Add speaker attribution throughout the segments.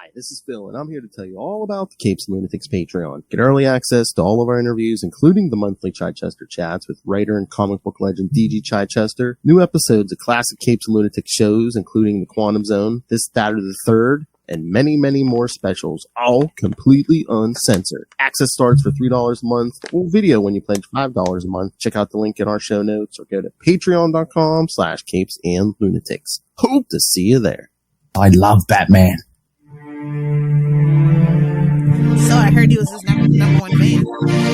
Speaker 1: Hi, this is Phil, and I'm here to tell you all about the Capes and Lunatics Patreon. Get early access to all of our interviews, including the monthly Chichester chats with writer and comic book legend D.G. Chichester, new episodes of classic Capes and Lunatics shows, including The Quantum Zone, This, That, or the Third, and many, many more specials, all completely uncensored. Access starts for $3 a month, full video when you pledge $5 a month. Check out the link in our show notes or go to patreon.com/CapesandLunatics. Hope to see you there.
Speaker 2: I love Batman.
Speaker 3: So I heard he was his number one fan.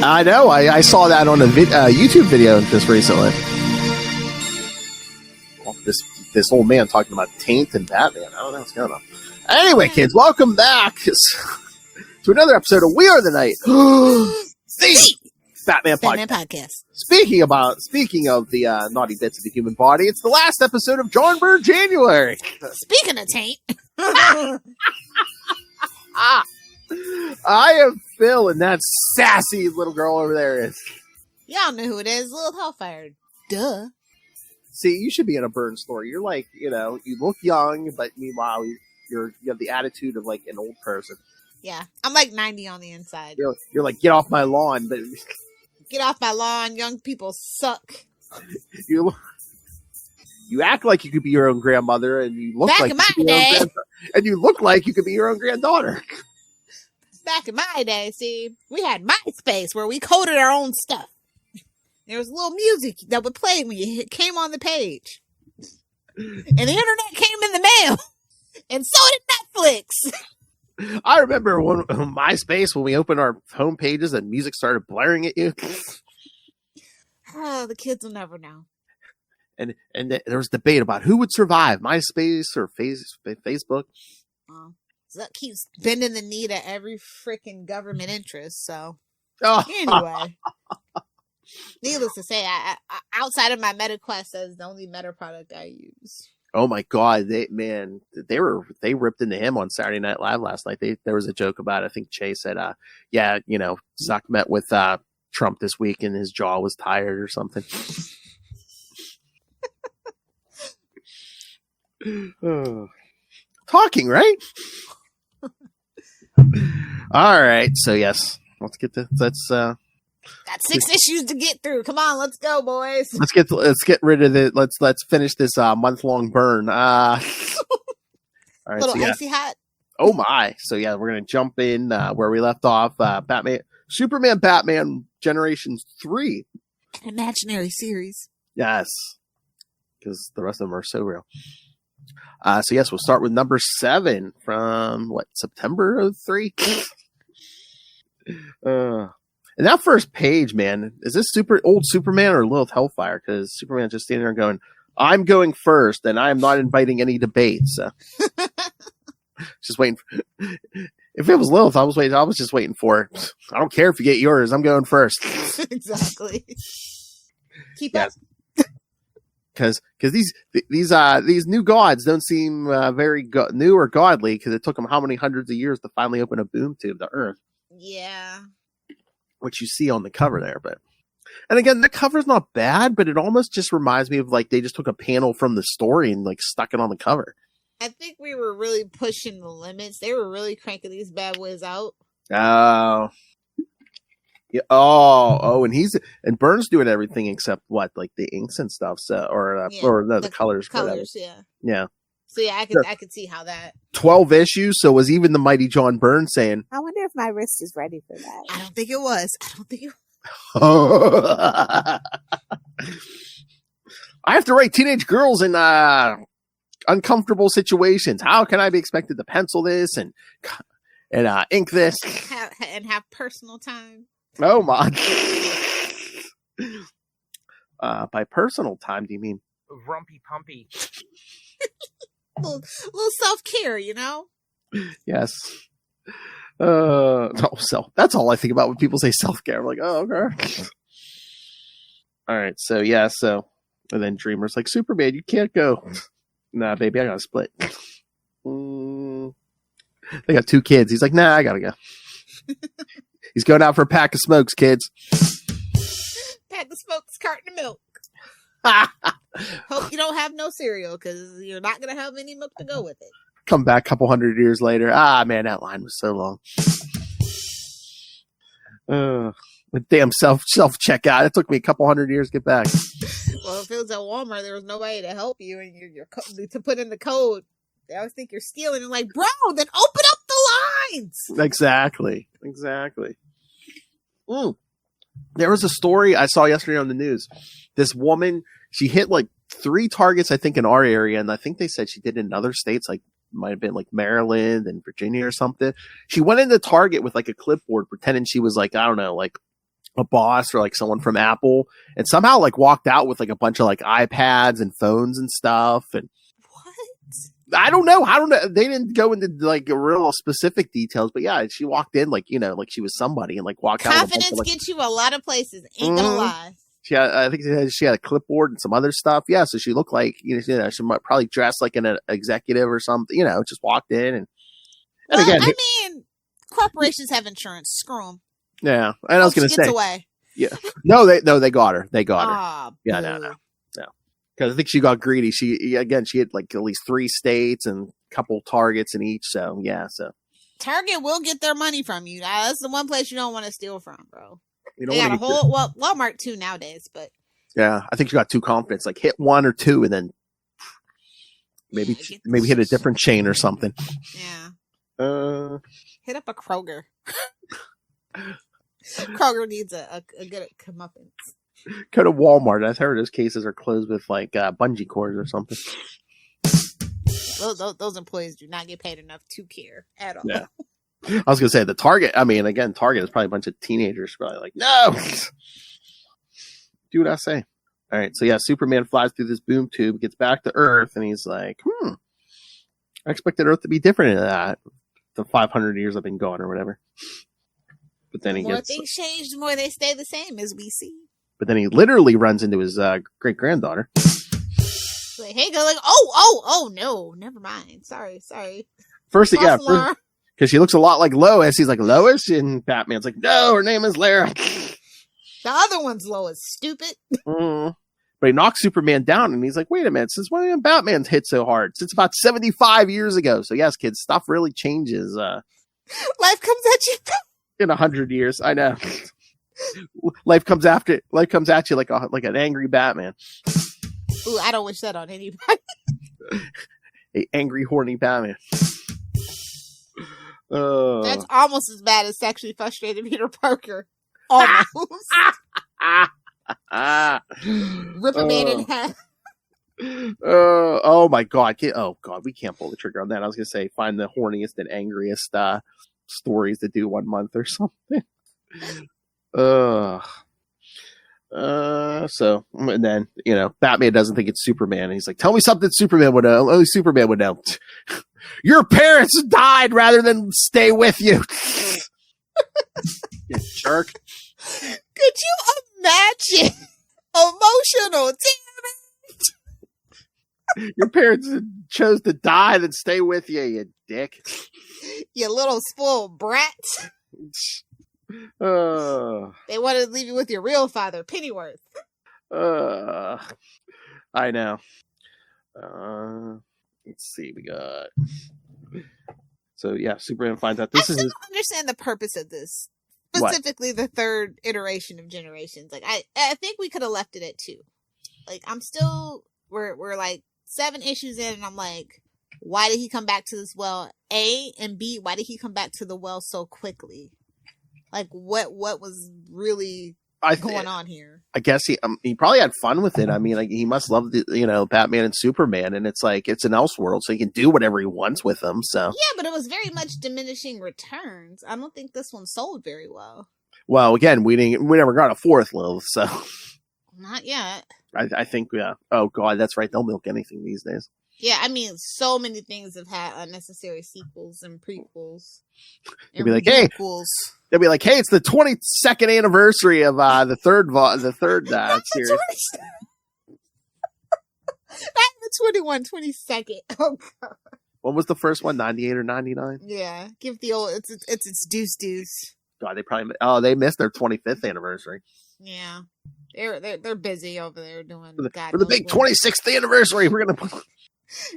Speaker 1: I know. I saw that on a YouTube video just recently. Well, this old man talking about Taint and Batman. I don't know what's going on. Anyway, kids, welcome back to another episode of We Are the Night, the Batman podcast. Speaking of the naughty bits of the human body, it's the last episode of Byrne January.
Speaker 3: Speaking of Taint.
Speaker 1: I am Phil, and that sassy little girl over there is.
Speaker 3: Y'all know who it is, Lilith Hellfire. Duh.
Speaker 1: See, you should be in a Byrne story. You're like, you look young, but meanwhile, you have the attitude of like an old person.
Speaker 3: Yeah, I'm like 90 on the inside.
Speaker 1: You're like, get off my lawn, but
Speaker 3: get off my lawn. Young people suck.
Speaker 1: You act like you could be your own grandmother, and you look like you look like you could be your own granddaughter.
Speaker 3: Back in my day, see, we had MySpace where we coded our own stuff. There was a little music that would play when you came on the page. And the internet came in the mail. And so did Netflix.
Speaker 1: I remember when MySpace, when we opened our home pages and music started blaring at you.
Speaker 3: Oh, the kids will never know.
Speaker 1: And there was debate about who would survive, MySpace or Facebook.
Speaker 3: So that keeps bending the knee to every freaking government interest. So anyway, needless to say, I outside of my MetaQuest, that's the only Meta product I use.
Speaker 1: Oh my God, they ripped into him on Saturday Night Live last night. There was a joke about it. I think Che said, Zuck met with Trump this week and his jaw was tired or something. Talking, right? All right, so yes, let's
Speaker 3: got 6 issues to get through. Come on, let's go, boys.
Speaker 1: Let's get rid of it. Let's finish this month-long burn. All right,
Speaker 3: little icy hot.
Speaker 1: Oh my! So yeah, we're gonna jump in where we left off. Superman, Batman Generations 3,
Speaker 3: an imaginary series.
Speaker 1: Yes, because the rest of them are so real. So yes, we'll start with number 7 from September of 3. And that first page, man, is this old Superman or Lilith Hellfire? Because Superman's just standing there going, "I'm going first, and I am not inviting any debates." Just waiting. If it was Lilith, I was just waiting for it. I don't care if you get yours. I'm going first.
Speaker 3: Exactly. Keep up.
Speaker 1: Because these new gods don't seem very new or godly, because it took them how many hundreds of years to finally open a boom tube to Earth.
Speaker 3: Yeah.
Speaker 1: Which you see on the cover there, and again, the cover's not bad, but it almost just reminds me of like they just took a panel from the story and like stuck it on the cover.
Speaker 3: I think we were really pushing the limits. They were really cranking these bad boys out.
Speaker 1: Oh. Yeah. Oh, and Byrne's doing everything except like the inks and stuff. So, the colors.
Speaker 3: Colors,
Speaker 1: whatever.
Speaker 3: yeah.
Speaker 1: Yeah.
Speaker 3: So yeah, I could see how that
Speaker 1: 12 issues. So was even the mighty John Byrne saying,
Speaker 4: "I wonder if my wrist is ready for that."
Speaker 3: I don't think it was.
Speaker 1: I have to write teenage girls in uncomfortable situations. How can I be expected to pencil this and ink this
Speaker 3: and have personal time?
Speaker 1: Oh my! By personal time, do you mean
Speaker 2: Rumpy pumpy?
Speaker 3: little self-care,
Speaker 1: Yes. That's all I think about when people say self-care. I'm like, oh, okay. All right, so yeah, and then Dreamer's like, Superman, you can't go. Nah, baby, I gotta split. They got 2 kids. He's like, nah, I gotta go. He's going out for a pack of smokes, kids.
Speaker 3: Pack of smokes, carton of milk. Hope you don't have no cereal, because you're not going to have any milk to go with it.
Speaker 1: Come back a couple hundred years later. Ah, man, that line was so long. With damn self checkout. It took me a couple hundred years to get back.
Speaker 3: Well, if it was at Walmart, there was nobody to help you, and to put in the code. They always think you're stealing, and like, bro, then open up the lines.
Speaker 1: Exactly. There was a story I saw yesterday on the news. This woman, she hit like 3 targets, I think, in our area, and I think they said she did in other states, like might have been like Maryland and Virginia or something. She went into Target with like a clipboard, pretending she was like, I don't know, like a boss or like someone from Apple, and somehow like walked out with like a bunch of like iPads and phones and stuff. And
Speaker 3: what?
Speaker 1: I don't know. They didn't go into like real specific details, but yeah, she walked in like, you know, like she was somebody and like walked out.
Speaker 3: Confidence gets you a lot of places. Ain't gonna lie.
Speaker 1: I think she had a clipboard and some other stuff. Yeah, so she looked like, you know, she might probably dress like an executive or something. You know, just walked in and again,
Speaker 3: I mean, corporations have insurance. Screw them.
Speaker 1: Yeah, and I was going to say,
Speaker 3: away.
Speaker 1: Yeah, they got her. They got her.
Speaker 3: Oh,
Speaker 1: yeah, no, because I think she got greedy. She had like at least 3 states and a couple targets in each. So yeah,
Speaker 3: Target will get their money from you. That's the one place you don't want to steal from, bro.
Speaker 1: You
Speaker 3: they got a whole Walmart too nowadays, but
Speaker 1: yeah, I think she got too confident. Like hit 1 or 2 and then maybe hit a different chain or something.
Speaker 3: Yeah. Hit up a Kroger. Kroger needs a good comeuppance.
Speaker 1: Go to Walmart. I've heard those cases are closed with like bungee cords or something.
Speaker 3: Those employees do not get paid enough to care at all.
Speaker 1: Yeah. I was gonna say the Target. I mean, again, Target is probably a bunch of teenagers probably like, no, do what I say. All right, so yeah, Superman flies through this boom tube, gets back to Earth, and he's like, I expected Earth to be different in that the 500 years I've been gone or whatever. But then
Speaker 3: the more things change, the more they stay the same, as we see.
Speaker 1: But then he literally runs into his great granddaughter.
Speaker 3: Like, hey, go like, oh, no, never mind. Sorry.
Speaker 1: First, because she looks a lot like Lois. He's like, Lois? And Batman's like, no, her name is Lara.
Speaker 3: The other one's Lois, stupid.
Speaker 1: But he knocks Superman down, and he's like, wait a minute, since when did Batman's hit so hard? Since about 75 years ago. So yes, kids, stuff really changes.
Speaker 3: Life comes at you.
Speaker 1: In 100 years, I know. Life comes at you like an angry Batman.
Speaker 3: Ooh, I don't wish that on anybody.
Speaker 1: A angry, horny Batman.
Speaker 3: That's almost as bad as sexually frustrated Peter Parker. Almost. Rip a man in half.
Speaker 1: Oh my God! We can't pull the trigger on that. I was gonna say find the horniest and angriest stories to do 1 month or something. So and then Batman doesn't think it's Superman, and he's like, "Tell me something Superman would know. Only Superman would know. Your parents died rather than stay with you." You jerk.
Speaker 3: Could you imagine emotional damage?
Speaker 1: Your parents chose to die than stay with you, you dick.
Speaker 3: You little spoiled brat. They wanted to leave you with your real father, Pennyworth.
Speaker 1: I know. Let's see, we got. So yeah, Superman finds out this is.
Speaker 3: I don't understand the purpose of this. Specifically, the 3rd iteration of Generations. Like, I think we could have left it at 2. Like, we're like 7 issues in, and I'm like, why did he come back to this well? A, and B, why did he come back to the well so quickly? Like, what was really going on here? I guess
Speaker 1: he probably had fun with it. I mean, like, he must love Batman and Superman, and it's like it's an Elseworld, so he can do whatever he wants with them. So
Speaker 3: yeah, but it was very much diminishing returns. I don't think this one sold very well.
Speaker 1: Well, again, we never got a 4th, Lilith, so
Speaker 3: not yet.
Speaker 1: I think yeah. Oh God, that's right. They'll milk anything these days.
Speaker 3: Yeah, I mean, so many things have had unnecessary sequels and prequels.
Speaker 1: They'll be like, hey, it's the 22nd anniversary of the third series.
Speaker 3: Not the 22nd. Oh God.
Speaker 1: When was the first one? 98 or 99?
Speaker 3: Yeah, give the old it's deuce.
Speaker 1: God, they missed their 25th anniversary.
Speaker 3: Yeah, they're busy over there doing
Speaker 1: for the big 26th anniversary. We're gonna.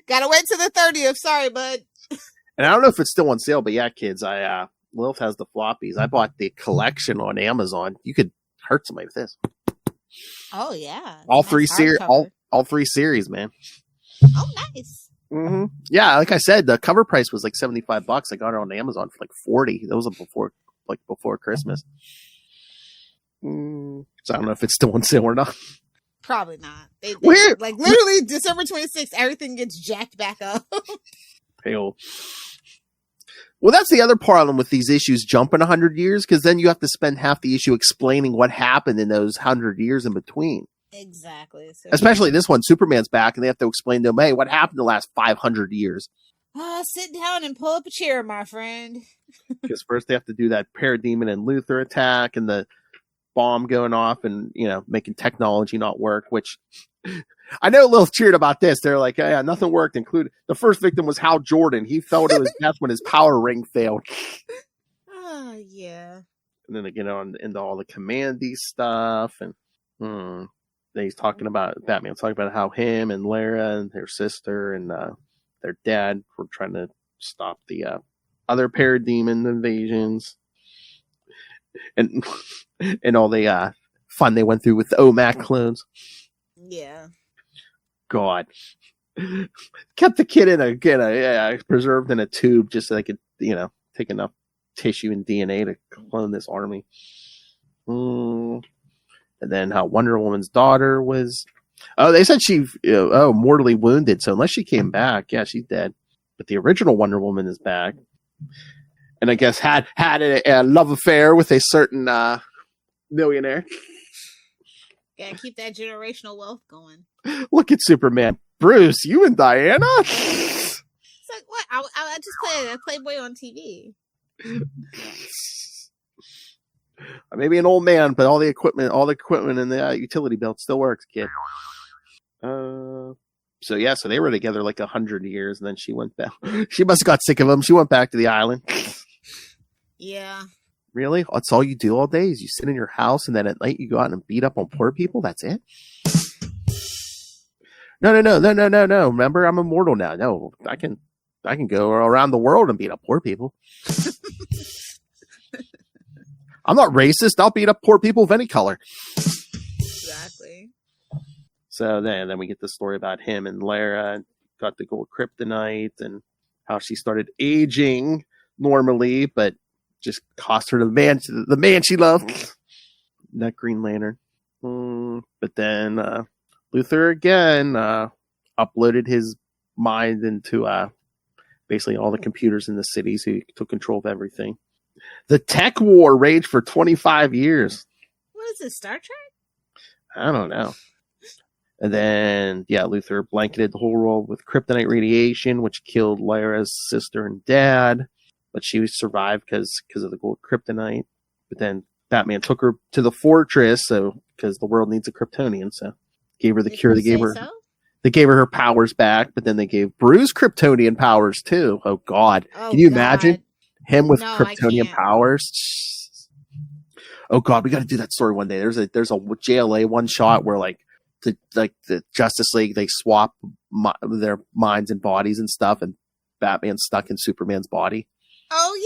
Speaker 3: Gotta wait till the 30th. Sorry, bud.
Speaker 1: And I don't know if it's still on sale, but yeah, kids, Lilith has the floppies. I bought the collection on Amazon. You could hurt somebody with this.
Speaker 3: Oh yeah.
Speaker 1: All
Speaker 3: Nice
Speaker 1: three series,
Speaker 3: hardcover.
Speaker 1: all three series, man.
Speaker 3: Oh, nice.
Speaker 1: Mm-hmm. Yeah, like I said, the cover price was like $75. I got it on Amazon for like 40. That was before Christmas. So I don't know if it's still on sale or not.
Speaker 3: Probably not. They
Speaker 1: Where?
Speaker 3: like literally December 26th, everything gets jacked back up.
Speaker 1: Well, that's the other problem with these issues jumping 100 years, because then you have to spend half the issue explaining what happened in those 100 years in between.
Speaker 3: Exactly. So,
Speaker 1: Especially this one, Superman's back, and they have to explain to him, hey, what happened the last 500 years?
Speaker 3: sit down and pull up a chair, my friend.
Speaker 1: Because first they have to do that Parademon and Luthor attack, and the bomb going off, and making technology not work. Which I know Lilith cheered about this. They're like, yeah, nothing worked. Including the first victim was Hal Jordan. He fell to his death when his power ring failed.
Speaker 3: Oh yeah.
Speaker 1: And then they get on into all the commandy stuff, and then he's talking about Batman's talking about how him and Lara and their sister and their dad were trying to stop the other parademon invasions, and all the fun they went through with the OMAC clones.
Speaker 3: Yeah.
Speaker 1: God, kept the kid preserved in a tube just so they could take enough tissue and DNA to clone this army. And then how Wonder Woman's daughter was. Oh, they said she mortally wounded. So unless she came back, yeah, she's dead. But the original Wonder Woman is back, and I guess had a love affair with a certain millionaire.
Speaker 3: Gotta keep that generational wealth going.
Speaker 1: Look at Superman, Bruce. You and Diana.
Speaker 3: It's like what? I just played a Playboy on TV.
Speaker 1: Maybe an old man, but all the equipment in the utility belt still works, kid. So they were together like 100 years, and then she went back. She must have got sick of him. She went back to the island.
Speaker 3: Yeah.
Speaker 1: Really? That's all you do all day? Is you sit in your house, and then at night you go out and beat up on poor people? That's it? No. Remember, I'm immortal now. No, I can go around the world and beat up poor people. I'm not racist. I'll beat up poor people of any color.
Speaker 3: Exactly.
Speaker 1: So then we get the story about him and Lara, and got the gold kryptonite, and how she started aging normally, but just cost her the man she loved. That Green Lantern. But then Luthor again uploaded his mind into basically all the computers in the city, so he took control of everything. The tech war raged for 25 years.
Speaker 3: What is this, Star Trek?
Speaker 1: I don't know. And then, Luthor blanketed the whole world with kryptonite radiation, which killed Lyra's sister and dad. But she survived because of the gold kryptonite. But then Batman took her to the fortress, because the world needs a Kryptonian. So gave her the cure. They gave her her powers back. But then they gave Bruce Kryptonian powers too. Oh God! Can you imagine him with Kryptonian powers? Oh God, we got to do that story one day. There's a JLA one shot where the Justice League, they swap their minds and bodies and stuff, and Batman's stuck in Superman's body.
Speaker 3: Oh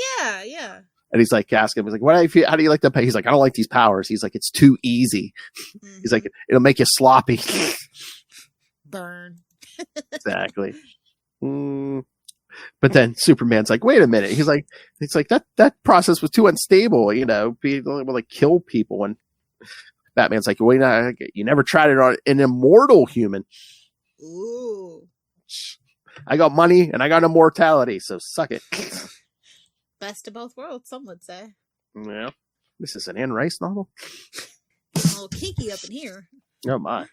Speaker 3: yeah.
Speaker 1: And he's like asking him, he's like, how do you like to pay? He's like, I don't like these powers. He's like, it's too easy. Mm-hmm. He's like, it'll make you sloppy.
Speaker 3: Burn.
Speaker 1: Exactly. But then Superman's like, wait a minute. He's like, that process was too unstable. People will kill people. And Batman's like, wait, you never tried it on an immortal human.
Speaker 3: Ooh.
Speaker 1: I got money and I got immortality, so suck it.
Speaker 3: Best of both worlds, some would say.
Speaker 1: Yeah. This is an Anne Rice novel.
Speaker 3: A little kinky up in here.
Speaker 1: Oh my.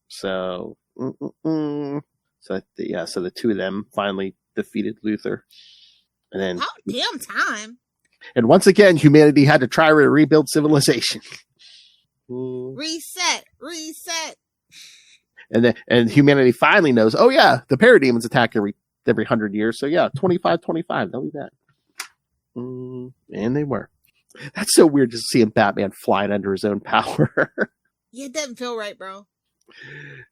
Speaker 1: So the two of them finally defeated Luthor. And then
Speaker 3: damn time.
Speaker 1: And once again, humanity had to try to rebuild civilization.
Speaker 3: Reset.
Speaker 1: And humanity finally knows, oh yeah, the parademons attack every 100 years. So yeah, 25, they'll be back. And they were. That's so weird just seeing Batman flying under his own power.
Speaker 3: Yeah, it doesn't feel right, bro.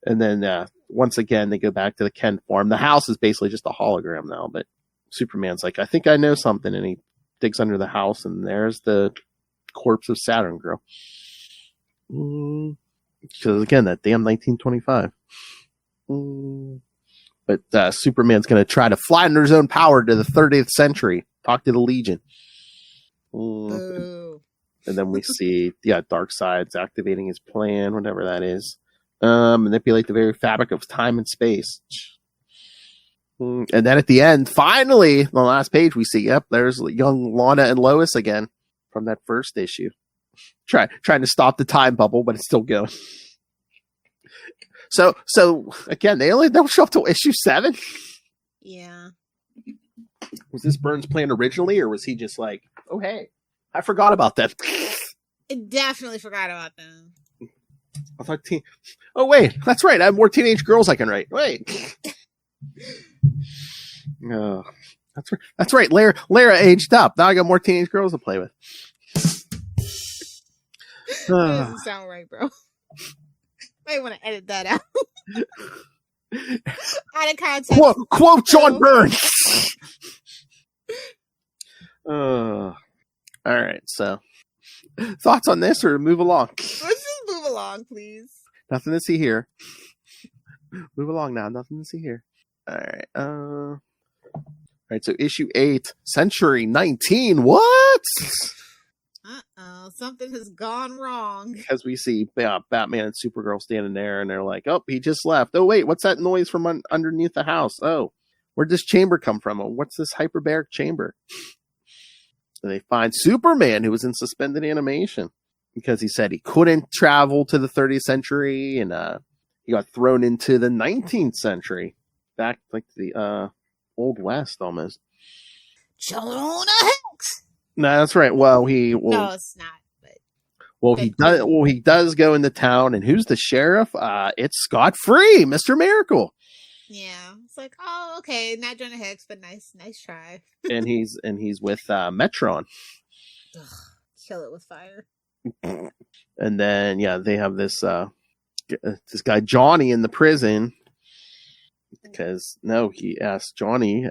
Speaker 1: And then once again, they go back to the Kent farm. The house is basically just a hologram now, but Superman's like, I think I know something. And he digs under the house, and there's the corpse of Saturn Girl. Because again, that damn 1925. But Superman's going to try to fly under his own power to the 30th century. Talk to the Legion. And then we see, Darkseid's activating his plan, whatever that is. Manipulate the very fabric of time and space. And then at the end, finally, on the last page, we see, there's young Lana and Lois again from that first issue. Trying to stop the time bubble, but it's still going. So again, they'll show up till issue 7.
Speaker 3: Yeah.
Speaker 1: Was this Byrne's plan originally, or was he just like, oh hey, I forgot about that?
Speaker 3: I definitely forgot about them.
Speaker 1: I thought oh wait, that's right. I have more teenage girls I can write. Wait. No, that's right. Lara aged up. Now I got more teenage girls to play with.
Speaker 3: That doesn't sound right, bro. Might want to edit that out. Out of context.
Speaker 1: Quote John Byrne. All right, so thoughts on this, or move along?
Speaker 3: Let's just move along, please.
Speaker 1: Nothing to see here. Move along now. Nothing to see here. All right. All right. So issue 8, Century 19. What?
Speaker 3: Something has gone wrong.
Speaker 1: As we see Batman and Supergirl standing there, and they're like, "Oh, he just left. Oh, wait, what's that noise from underneath the house? Oh, where'd this chamber come from? Oh, what's this hyperbaric chamber?" And they find Superman, who was in suspended animation because he said he couldn't travel to the 30th century, and he got thrown into the 19th century, back like the Old West almost.
Speaker 3: Jonah Hex.
Speaker 1: No, that's right. Well,
Speaker 3: no, it's not.
Speaker 1: He does go into town, and who's the sheriff? It's Scott Free, Mr. Miracle.
Speaker 3: Yeah, it's like, oh, okay, not Jonah Hex, but nice try.
Speaker 1: and he's with Metron.
Speaker 3: Ugh, kill it with fire.
Speaker 1: And then they have this guy Johnny in the prison because he asked Johnny.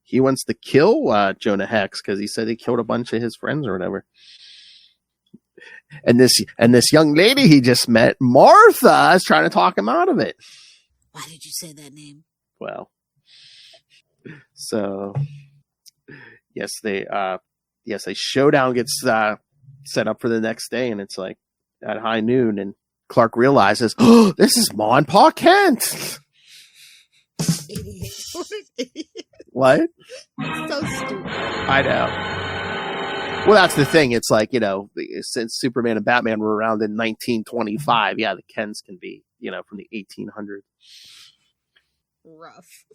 Speaker 1: He wants to kill Jonah Hex because he said he killed a bunch of his friends or whatever. And this young lady he just met, Martha, is trying to talk him out of it.
Speaker 3: Why did you say that name?
Speaker 1: Well, so a showdown gets set up for the next day, and it's like at high noon, and Clark realizes, oh, this is Ma and Pa Kent.
Speaker 3: Idiot. What an idiot.
Speaker 1: What?
Speaker 3: It's so stupid.
Speaker 1: I know. Well, that's the thing. It's like, since Superman and Batman were around in 1925, the Kents can be, from the 1800s.
Speaker 3: Rough.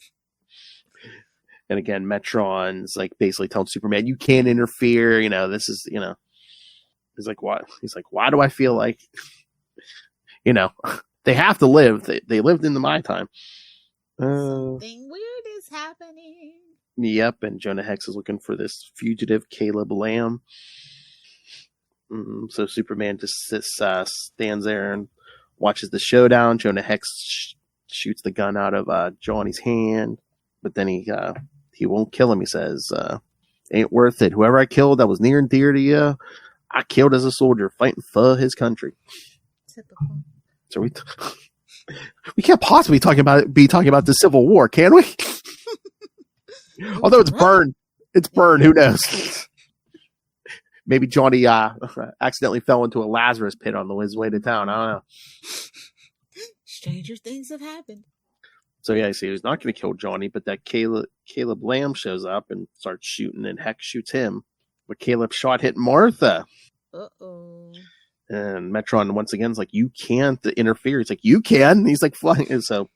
Speaker 1: And again, Metron's like basically telling Superman, you can't interfere. This is, he's like, what? He's like, why do I feel like, they have to live. They lived into my time.
Speaker 3: Something weird is happening.
Speaker 1: Yep, and Jonah Hex is looking for this fugitive Caleb Lamb. So Superman just stands there and watches the showdown. Jonah Hex shoots the gun out of Johnny's hand, but then he won't kill him. He says, "Ain't worth it. Whoever I killed that was near and dear to you, I killed as a soldier fighting for his country."
Speaker 3: Typical.
Speaker 1: So we can't possibly be talking about the Civil War, can we? Although it's Byrne. Who knows? Maybe Johnny accidentally fell into a Lazarus pit on his way to town. I don't know.
Speaker 3: Stranger things have happened.
Speaker 1: So so he's not going to kill Johnny, but that Caleb Lamb shows up and starts shooting, and Hex shoots him. But Caleb shot hit Martha.
Speaker 3: Uh-oh.
Speaker 1: And Metron once again is like, you can't interfere. He's like, you can. And he's like flying. And so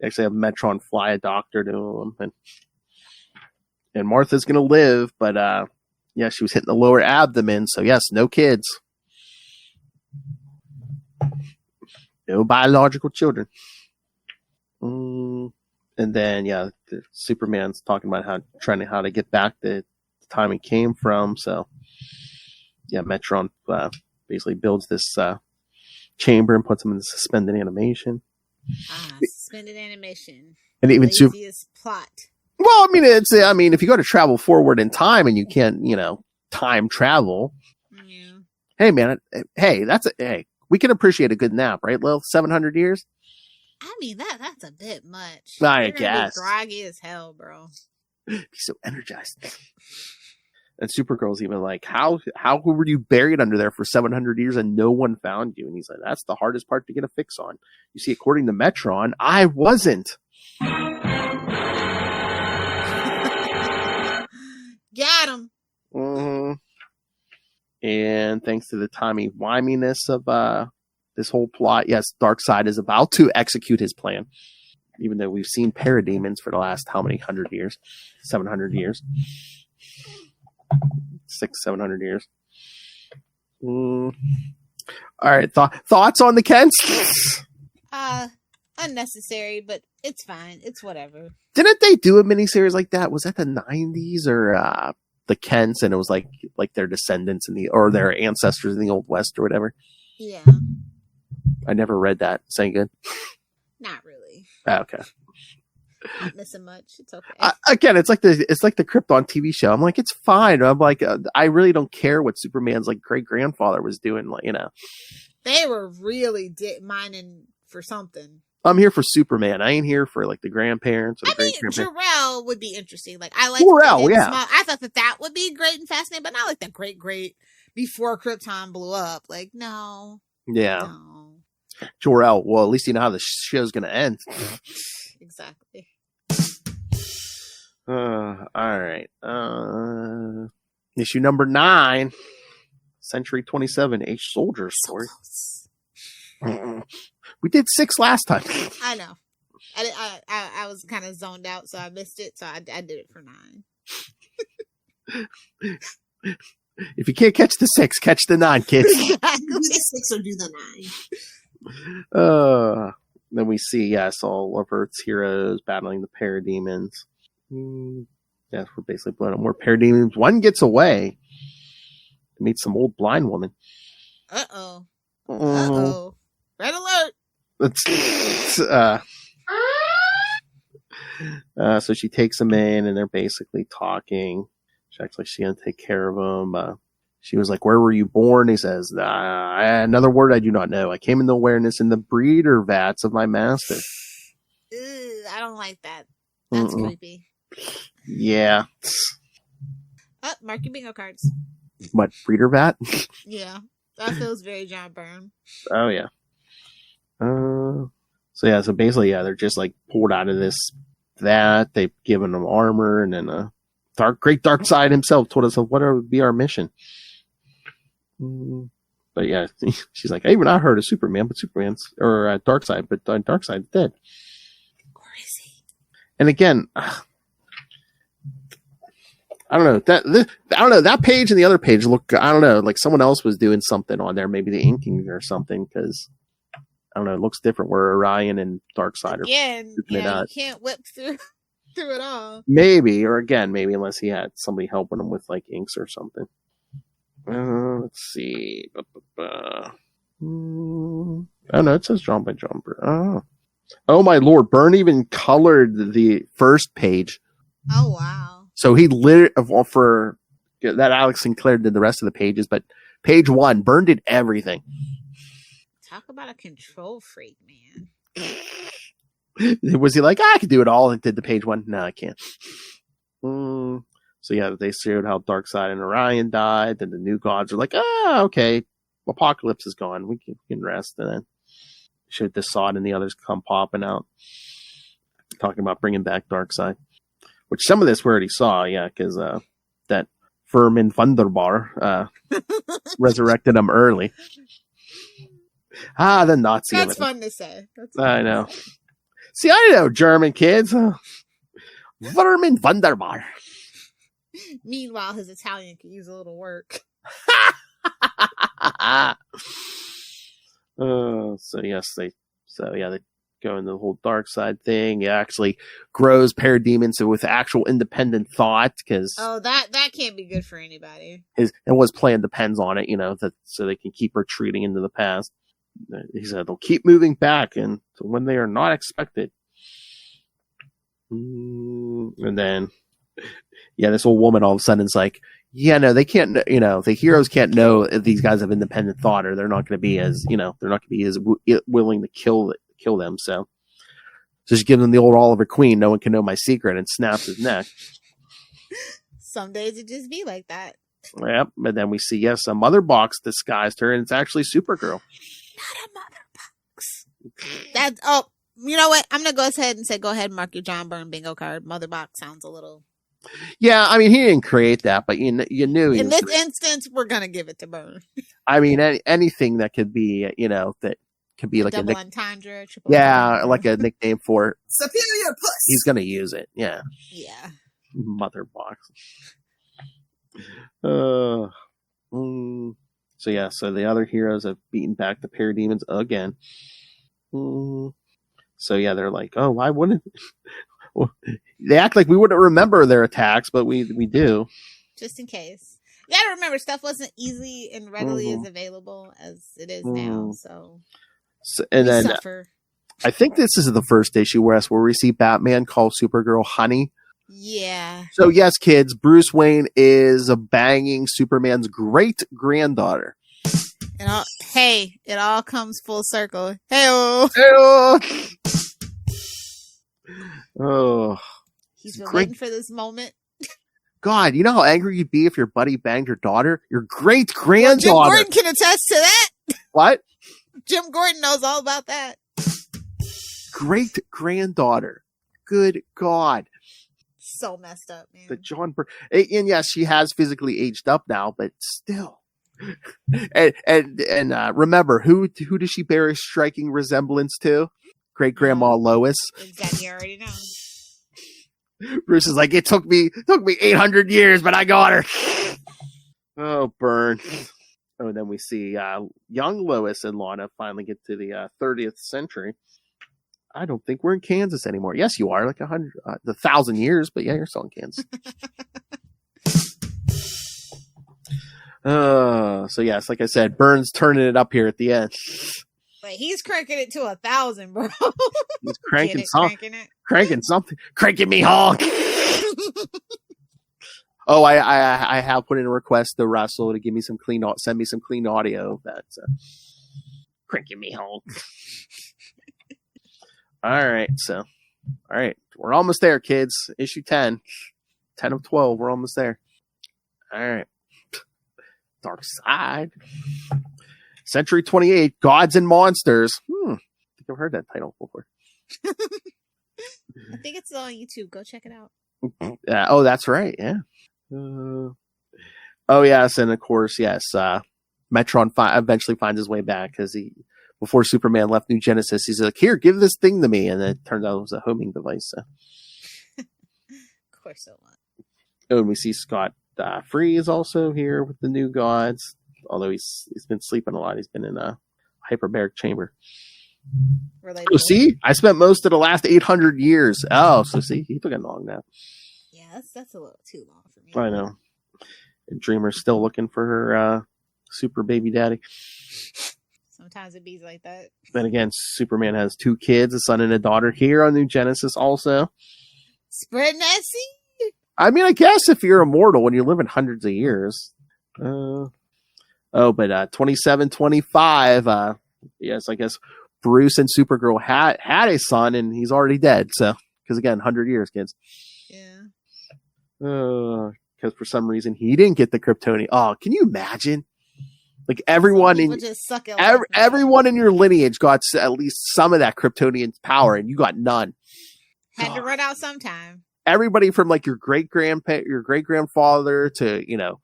Speaker 1: they actually have Metron fly a doctor to him, and Martha's going to live, but she was hitting the lower abdomen. So yes, no kids. No biological children. And then, Superman's talking about how to get back the time he came from. So, Metron basically builds this chamber and puts him in the suspended animation.
Speaker 3: Suspended animation.
Speaker 1: And even
Speaker 3: laziest plot.
Speaker 1: Well, I mean, if you go to travel forward in time and you can't, time travel.
Speaker 3: Yeah.
Speaker 1: Hey, man. Hey, we can appreciate a good nap, right, Lil? 700 years?
Speaker 3: I mean, that's a bit much.
Speaker 1: I guess.
Speaker 3: Be groggy as hell, bro.
Speaker 1: Be so energized. And Supergirl's even like, how were you buried under there for 700 years and no one found you? And he's like, that's the hardest part to get a fix on. You see, according to Metron, I wasn't.
Speaker 3: Got him.
Speaker 1: Mm-hmm. And thanks to the timey-wiminess of this whole plot, yes, Darkseid is about to execute his plan. Even though we've seen parademons for the last how many 100 years? 700 years. 700 years. All right, thoughts on the Kents?
Speaker 3: Unnecessary, but it's fine. It's whatever.
Speaker 1: Didn't they do a miniseries like that? Was that the 90s or the Kents? And it was like their descendants or their ancestors in the Old West or whatever.
Speaker 3: Yeah.
Speaker 1: I never read that. Is that good?
Speaker 3: Not really.
Speaker 1: Oh, okay.
Speaker 3: Not missing much. It's okay.
Speaker 1: Again, it's like the Krypton TV show. I'm like, it's fine. I'm like, I really don't care what Superman's like great grandfather was doing. Like,
Speaker 3: they were really mining for something.
Speaker 1: I'm here for Superman. I ain't here for like the grandparents or the great-grandparents.
Speaker 3: Jor-El would be interesting. Like I like
Speaker 1: Jor-El, yeah.
Speaker 3: I thought that would be great and fascinating, but not like the great before Krypton blew up. Like no.
Speaker 1: Yeah.
Speaker 3: No.
Speaker 1: Jor-El. Well, at least you know how the show's gonna end.
Speaker 3: Exactly.
Speaker 1: All right. Issue number 9, Century 27, H Soldier story. We did 6 last time.
Speaker 3: I know. I was kind of zoned out, so I missed it. So I did it for 9.
Speaker 1: If you can't catch the 6, catch the 9, kids.
Speaker 3: Exactly.
Speaker 4: Do the 6 or do the 9.
Speaker 1: Then we see, yes, all of Earth's heroes battling the parademons. Yes, we're basically blowing up more parademons. One gets away to meet some old blind woman.
Speaker 3: Uh-oh. Uh-oh. Red alert.
Speaker 1: So she takes him in, and they're basically talking. She acts like she's going to take care of him. She was like, where were you born? He says, another word I do not know. I came into awareness in the breeder vats of my master.
Speaker 3: Ew, I don't like that. That's creepy.
Speaker 1: Yeah.
Speaker 3: Oh, mark your bingo cards.
Speaker 1: What, breeder vat?
Speaker 3: Yeah. That feels very John Byrne.
Speaker 1: Oh, yeah. So basically, they're just like pulled out of this vat. They've given them armor, and then great Darkseid himself told us what would be our mission. But yeah, she's like, hey, we're not heard of Superman, but Darkseid, but Darkseid's dead.
Speaker 3: Where is he?
Speaker 1: And again, I don't know that page and the other page look. I don't know, like someone else was doing something on there, maybe the inking or something, because I don't know, it looks different. Where Orion and Darkseid are.
Speaker 3: You can't whip through it all.
Speaker 1: Maybe unless he had somebody helping him with like inks or something. Let's see. Oh no, it says drawn by John Byrne. Oh my lord! Byrne even colored the first page.
Speaker 3: Oh wow!
Speaker 1: So he for that Alex Sinclair did the rest of the pages, but page 1, Byrne did everything.
Speaker 3: Talk about a control freak, man.
Speaker 1: Was he like, I could do it all and did the page 1? No, I can't. So yeah, they showed how Darkseid and Orion died. Then the new gods are like, okay, Apocalypse is gone. We can rest. And then showed the Sod and the others come popping out, talking about bringing back Darkseid. Which some of this we already saw, yeah, because that Firmin Thunderbar resurrected him early. The Nazi.
Speaker 3: That's fun to say.
Speaker 1: I know. See, I know German kids. Vermin Wunderbar.
Speaker 3: Meanwhile, his Italian could use a little work.
Speaker 1: They go into the whole Darkseid thing. It actually grows parademons with actual independent thought, because
Speaker 3: that can't be good for anybody.
Speaker 1: And what his plan depends on it, so they can keep retreating into the past. he said they'll keep moving back and when they are not expected. And then, yeah, this old woman all of a sudden is like, yeah, no, they can't, the heroes can't know if these guys have independent thought or they're not going to be as, they're not going to be as willing to kill them. So just give them the old Oliver Queen. No one can know my secret, and snaps his neck.
Speaker 3: Some days it just be like that.
Speaker 1: Yep. And then we see, yes, a mother box disguised her, and it's actually Supergirl.
Speaker 3: Not a mother box. You know what? I'm going to go ahead and say, go ahead and mark your John Byrne bingo card. Mother box sounds a little.
Speaker 1: Yeah, I mean, he didn't create that, but you knew.
Speaker 3: In this instance, we're going to give it to Byrne.
Speaker 1: I mean, anything that could be, that could be like
Speaker 3: double
Speaker 1: a
Speaker 3: entendre.
Speaker 1: Like a nickname for
Speaker 3: superior puss.
Speaker 1: He's going to use it. Yeah.
Speaker 3: Yeah.
Speaker 1: Mother box. So the other heroes have beaten back the parademons again. So yeah, they're like, oh, why wouldn't they act like we wouldn't remember their attacks, but we do.
Speaker 3: Just in case. You gotta remember, stuff wasn't easily and readily as available as it is now. So
Speaker 1: and then
Speaker 3: suffer.
Speaker 1: I think this is the first issue where we see Batman call Supergirl honey.
Speaker 3: Yeah.
Speaker 1: So yes, kids, Bruce Wayne is banging Superman's great granddaughter.
Speaker 3: It all comes full circle. Hey-oh.
Speaker 1: Oh.
Speaker 3: He's been waiting for this moment.
Speaker 1: God, you know how angry you'd be if your buddy banged your daughter? Your great granddaughter.
Speaker 3: Well, Jim Gordon can attest to that.
Speaker 1: What?
Speaker 3: Jim Gordon knows all about that.
Speaker 1: Great granddaughter. Good God.
Speaker 3: So messed up, man.
Speaker 1: The John Byrne. And yes, she has physically aged up now, but still. And remember, who does she bear a striking resemblance to? Great Grandma Lois.
Speaker 3: Exactly, you already know.
Speaker 1: Bruce is like, it took me 800 years, but I got her. Oh, Byrne. Oh, and then we see young Lois and Lana finally get to the 30th century. I don't think we're in Kansas anymore. Yes, you are, like 1,000 years, but yeah, you're still in Kansas. So yes, like I said, Byrne's turning it up here at the end.
Speaker 3: But he's cranking it to 1,000, bro.
Speaker 1: He's cranking something. Cranking something. Cranking me hog. Oh, I have put in a request to Russell to give me some send me some clean audio. That's cranking me hog. All right. We're almost there, kids. Issue 10. 10 of 12. We're almost there. All right. Darkseid. Century 28. Gods and Monsters. I think I've heard that title before.
Speaker 3: I think it's on YouTube. Go check it out.
Speaker 1: Oh, that's right. Yeah. Oh, yes. And of course, yes. Metron eventually finds his way back because before Superman left New Genesis, he's like, here, give this thing to me. And it turns out it was a homing device. So.
Speaker 3: Of course so.
Speaker 1: Oh, and we see Scott Free is also here with the new gods. Although he's been sleeping a lot. He's been in a hyperbaric chamber. Oh, see? I spent most of the last 800 years. Oh, so see? He took it long now.
Speaker 3: Yeah, that's a little too long for me.
Speaker 1: I know. And Dreamer's still looking for her super baby daddy.
Speaker 3: Sometimes it be like that.
Speaker 1: Then again, Superman has 2 kids, a son and a daughter here on New Genesis also.
Speaker 3: Spreading that seed.
Speaker 1: I mean, I guess if you're immortal and you're living hundreds of years. But 2725, yes, I guess Bruce and Supergirl had a son and he's already dead. So, because again, 100 years, kids.
Speaker 3: Yeah.
Speaker 1: Because for some reason he didn't get the Kryptonian. Oh, can you imagine? Like everyone in everyone in your lineage got at least some of that Kryptonian power, and you got none.
Speaker 3: Had to run out sometime.
Speaker 1: Everybody from like your great grandfather to your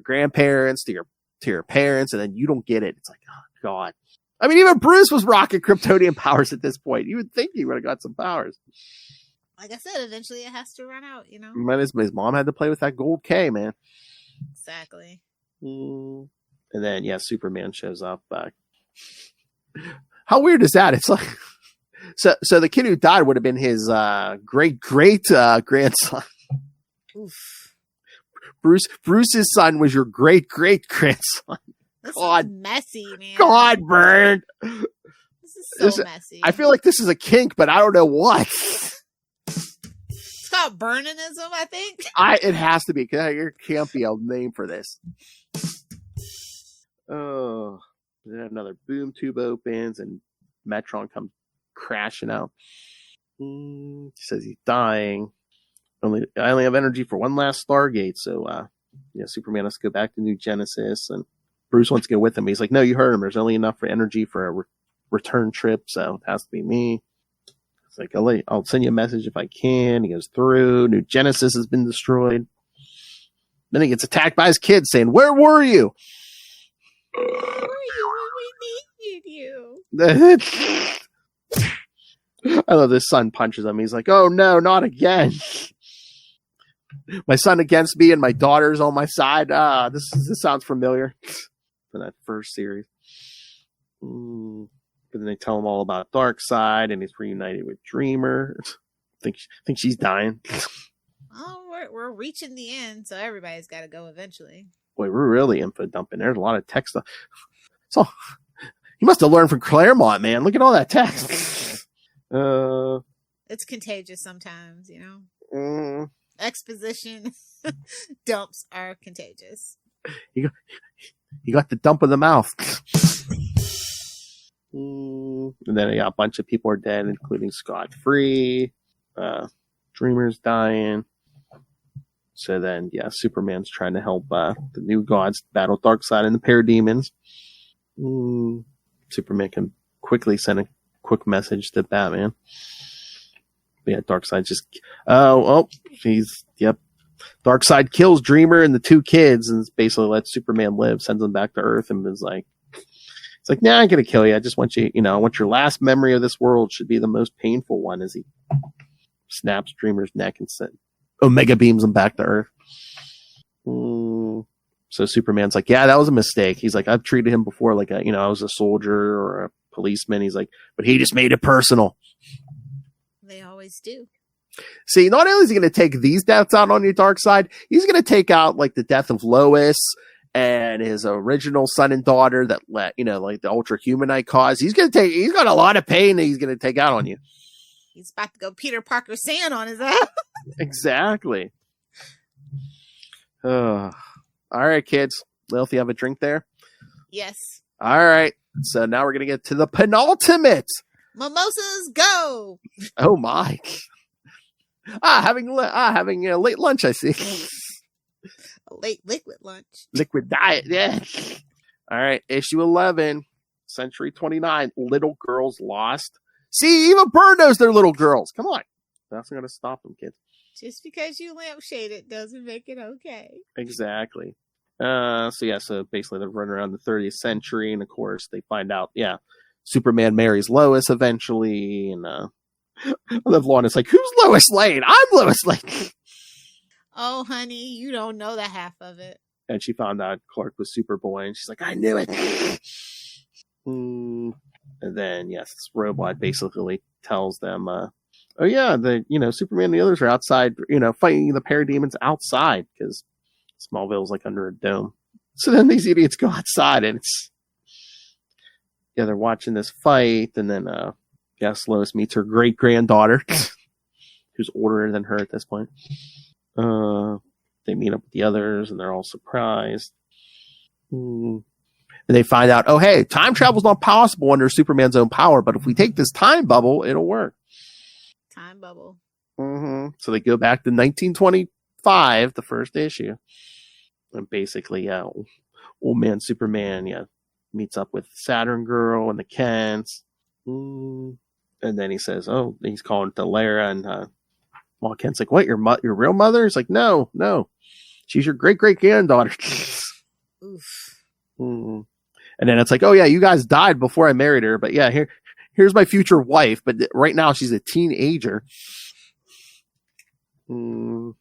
Speaker 1: grandparents to your parents, and then you don't get it. It's like, oh God. I mean, even Bruce was rocking Kryptonian powers at this point. You would think he would have got some powers.
Speaker 3: Like I said, eventually it has to run out.
Speaker 1: His mom had to play with that gold K, man.
Speaker 3: Exactly.
Speaker 1: And then, yeah, Superman shows up. How weird is that? It's like, so the kid who died would have been his great grandson.
Speaker 3: Oof.
Speaker 1: Bruce's son was your great grandson.
Speaker 3: This
Speaker 1: God.
Speaker 3: is messy, man.
Speaker 1: God, Byrne.
Speaker 3: This is so messy.
Speaker 1: I feel like this is a kink, but I don't know what.
Speaker 3: It's called Byrneism, I think.
Speaker 1: It has to be, because there can't be a name for this. Oh, then another boom tube opens and Metron comes crashing out. He says he's dying. I only have energy for one last Stargate, so Superman has to go back to New Genesis, and Bruce wants to go with him. He's like, no, you heard him. There's only enough for energy for a return trip, so it has to be me. It's like, I'll send you a message if I can. He goes through. New Genesis has been destroyed. Then he gets attacked by his kids saying, where were you?
Speaker 3: Where were you when we needed you?
Speaker 1: I love this son punches him. He's like, oh no, not again. My son against me and my daughter's on my side. This sounds familiar from that first series. But then they tell him all about Darkseid, and he's reunited with Dreamer. Think she's dying.
Speaker 3: Oh, we're reaching the end, so everybody's got to go eventually.
Speaker 1: Boy, we're really info dumping. There's a lot of text stuff. So you must have learned from Claremont, man. Look at all that text.
Speaker 3: It's contagious sometimes, you know.
Speaker 1: Mm.
Speaker 3: Exposition dumps are contagious.
Speaker 1: You got the dump of the mouth. And then a bunch of people are dead, including Scott Free. Dreamer's dying. So then, Superman's trying to help the new gods battle Darkseid and the parademons. Superman can quickly send a quick message to Batman. But Darkseid just... Darkseid kills Dreamer and the two kids and basically lets Superman live, sends them back to Earth, and is like... It's like, nah, I'm going to kill you. I just want you, I want your last memory of this world should be the most painful one, as he snaps Dreamer's neck and Omega beams him back to Earth. So Superman's like, yeah, that was a mistake. He's like, I've treated him before like I was a soldier or a policeman. He's like, but he just made it personal.
Speaker 3: They always do.
Speaker 1: See, not only is he going to take these deaths out on your Darkseid, he's going to take out like the death of Lois and his original son and daughter that like the Ultra Humanite cause. He's got a lot of pain that he's going to take out on you.
Speaker 3: He's about to go Peter Parker Sand on his ass.
Speaker 1: Exactly. All right, kids. Lilith, you have a drink there?
Speaker 3: Yes.
Speaker 1: All right. So now we're going to get to the penultimate.
Speaker 3: Mimosas, go.
Speaker 1: Oh, my. Having a late lunch, I see.
Speaker 3: A late liquid lunch.
Speaker 1: Liquid diet, yeah. All right, issue 11, Century 29, Little Girls Lost. See, even Byrne knows they're little girls. Come on. That's not going to stop them, kids.
Speaker 3: Just because you lampshade it doesn't make it okay.
Speaker 1: Exactly. So basically they're running around the 30th century, and of course they find out, Superman marries Lois eventually, and I love Lana's like, who's Lois Lane? I'm Lois Lane.
Speaker 3: Oh, honey, you don't know the half of it.
Speaker 1: And she found out Clark was Superboy, and she's like, I knew it. And then, this robot basically tells them, Superman and the others are outside, fighting the parademons outside, because Smallville's like under a dome. So then these idiots go outside, and they're watching this fight, and then, Lois meets her great-granddaughter, who's older than her at this point. They meet up with the others, and they're all surprised. And they find out, oh, hey, time travel's not possible under Superman's own power, but if we take this time bubble, it'll work.
Speaker 3: Time bubble.
Speaker 1: So they go back to 1925, the first issue. And basically, old man Superman, meets up with Saturn Girl and the Kents. And then he says, he's calling to Lara, and Kent's like, what, your real mother? He's like, no, she's your great-great-granddaughter.
Speaker 3: Oof.
Speaker 1: And then it's like, oh yeah, you guys died before I married her, but here's my future wife, but right now she's a teenager. So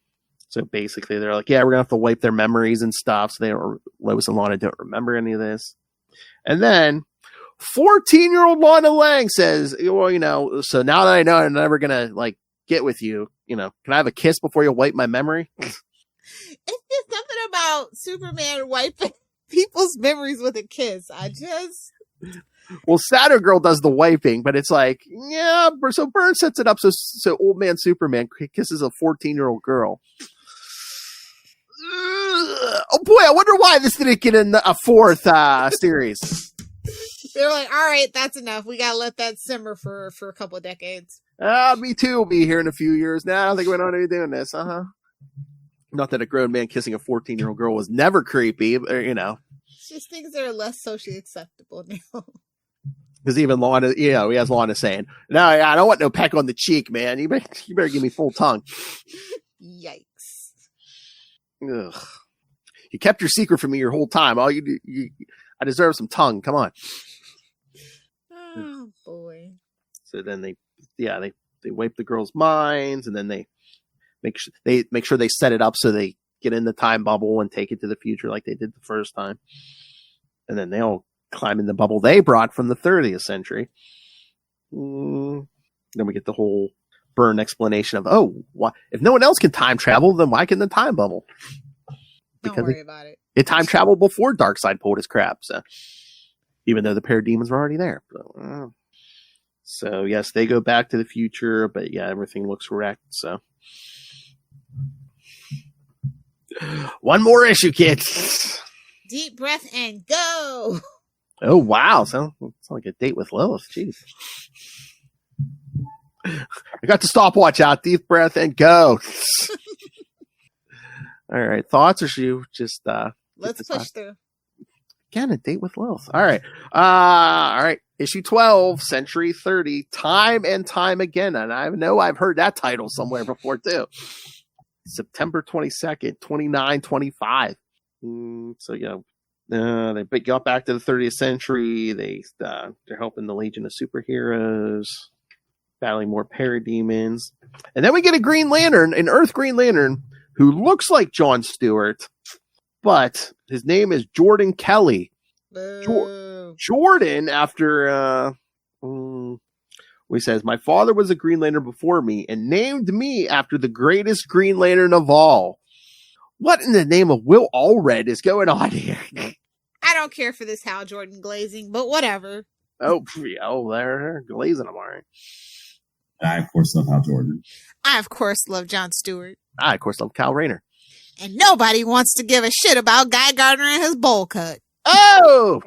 Speaker 1: basically they're like, we're gonna have to wipe their memories and stuff, so Lois and Lana don't remember any of this. And then 14-year-old Lana Lang says, well, so now that I know I'm never gonna get with you, can I have a kiss before you wipe my memory?
Speaker 3: It's just something about Superman wiping people's memories with a kiss. I just...
Speaker 1: Well, Saturn Girl does the wiping, but it's like, yeah, so Byrne sets it up so old man Superman kisses a 14-year-old girl. Oh boy, I wonder why this didn't get in a fourth series.
Speaker 3: They're like, all right, that's enough. We gotta let that simmer for a couple of decades.
Speaker 1: Me too will be here in a few years. Now I don't think we don't need to be doing this. Not that a grown man kissing a 14-year-old girl was never creepy, but,
Speaker 3: It's just things that are less socially acceptable now.
Speaker 1: Because even Lana, he has Lana saying, "No, I don't want no peck on the cheek, man. You better give me full tongue."
Speaker 3: Yikes!
Speaker 1: Ugh. You kept your secret from me your whole time. All I deserve some tongue. Come on.
Speaker 3: Oh boy.
Speaker 1: So then they wipe the girls' minds, and then they make sure they set it up so they get in the time bubble and take it to the future like they did the first time, and then they all climb in the bubble they brought from the 30th century. Then we get the whole Byrne explanation of, why, if no one else can time travel, then why can the time bubble?
Speaker 3: Don't worry about it.
Speaker 1: It time traveled before Darkseid pulled his crap, so even though the parademons were already there. So yes, they go back to the future, but yeah, everything looks wrecked. So one more issue, kids.
Speaker 3: Deep breath and go.
Speaker 1: Oh wow, sounds like a date with Lilith. Jeez. I got the stopwatch out. Deep breath and go. All right, thoughts, or should you just
Speaker 3: let's push through?
Speaker 1: Again, a date with Lilith. All right. All right. Issue 12, Century 30, Time and Time Again. And I know I've heard that title somewhere before too. September 22nd, 2925. So yeah, they got back to the 30th century. They're helping the Legion of Superheroes, battling more parademons, and then we get a Green Lantern, an Earth Green Lantern, who looks like John Stewart, but his name is Jordan Kelly. Jordan, after he says, my father was a Green Lantern before me and named me after the greatest Green Lantern of all. What in the name of Will Allred is going on here?
Speaker 3: I don't care for this Hal Jordan glazing, but whatever.
Speaker 1: They're glazing them, all right.
Speaker 2: I, of course, love Hal Jordan.
Speaker 3: I, of course, love John Stewart.
Speaker 1: I, of course, love Kyle Rayner.
Speaker 3: And nobody wants to give a shit about Guy Gardner and his bowl cut.
Speaker 1: Oh!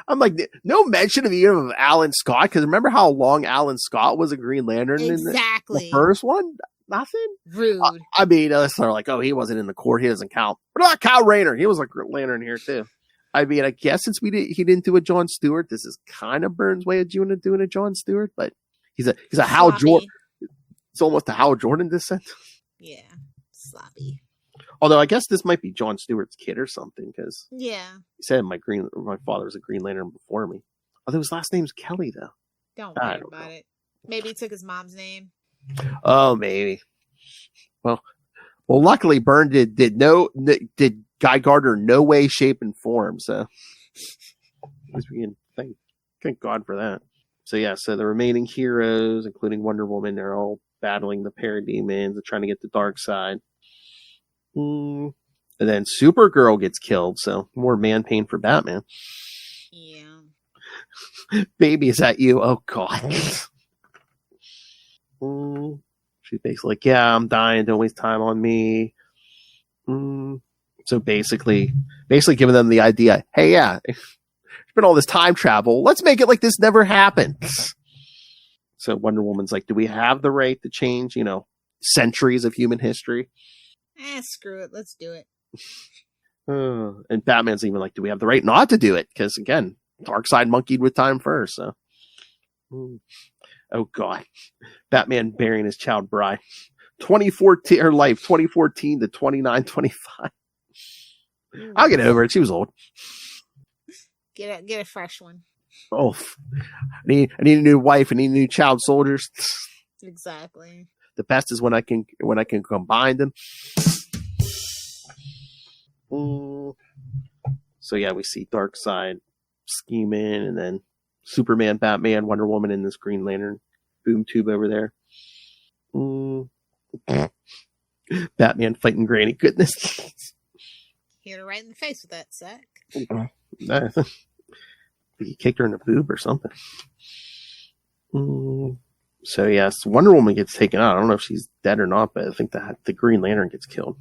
Speaker 1: I'm like, no mention of even of Alan Scott, because remember how long Alan Scott was a Green Lantern
Speaker 3: exactly.
Speaker 1: in the first one? Nothing?
Speaker 3: Rude.
Speaker 1: I mean, they're like, he wasn't in the Corps, he doesn't count. What about Kyle Rayner? He was a Green Lantern here, too. I mean, I guess since he didn't do a John Stewart, this is kind of Byrne's way of doing a John Stewart, but he's a Hal Jordan. It's almost a Hal Jordan descent.
Speaker 3: Yeah, sloppy.
Speaker 1: Although I guess this might be John Stewart's kid or something, because
Speaker 3: he
Speaker 1: said my father was a Green Lantern before me. Although his last name's Kelly, though.
Speaker 3: Don't worry about it. Maybe he took his mom's name.
Speaker 1: Oh, maybe. Well, luckily Byrne did Guy Gardner no way, shape, and form. So at least we can thank God for that. So yeah, so the remaining heroes, including Wonder Woman, they're all battling the parademons and trying to get the Darkseid. And then Supergirl gets killed, so more man pain for Batman.
Speaker 3: Yeah.
Speaker 1: Baby, is that you? Oh God. She's basically like, yeah, I'm dying. Don't waste time on me. So basically giving them the idea, hey, yeah, there's been all this time travel. Let's make it like this never happened. So Wonder Woman's like, do we have the right to change, centuries of human history?
Speaker 3: Screw it. Let's do it.
Speaker 1: And Batman's even like, do we have the right not to do it? Because again, Darkseid monkeyed with time first. So, oh God, Batman burying his child bride. 2014, her life, 2014 to 2925. I'll get over it. She was old.
Speaker 3: Get a fresh one.
Speaker 1: Oh, I need a new wife. I need new child soldiers.
Speaker 3: Exactly.
Speaker 1: The best is when I can combine them. So yeah, we see Darkseid scheming, and then Superman, Batman, Wonder Woman, and this Green Lantern boom tube over there. Batman fighting Granny. Goodness.
Speaker 3: Hit her right in the face with that sack.
Speaker 1: He kicked her in the boob or something. So yes, Wonder Woman gets taken out. I don't know if she's dead or not, but I think the Green Lantern gets killed.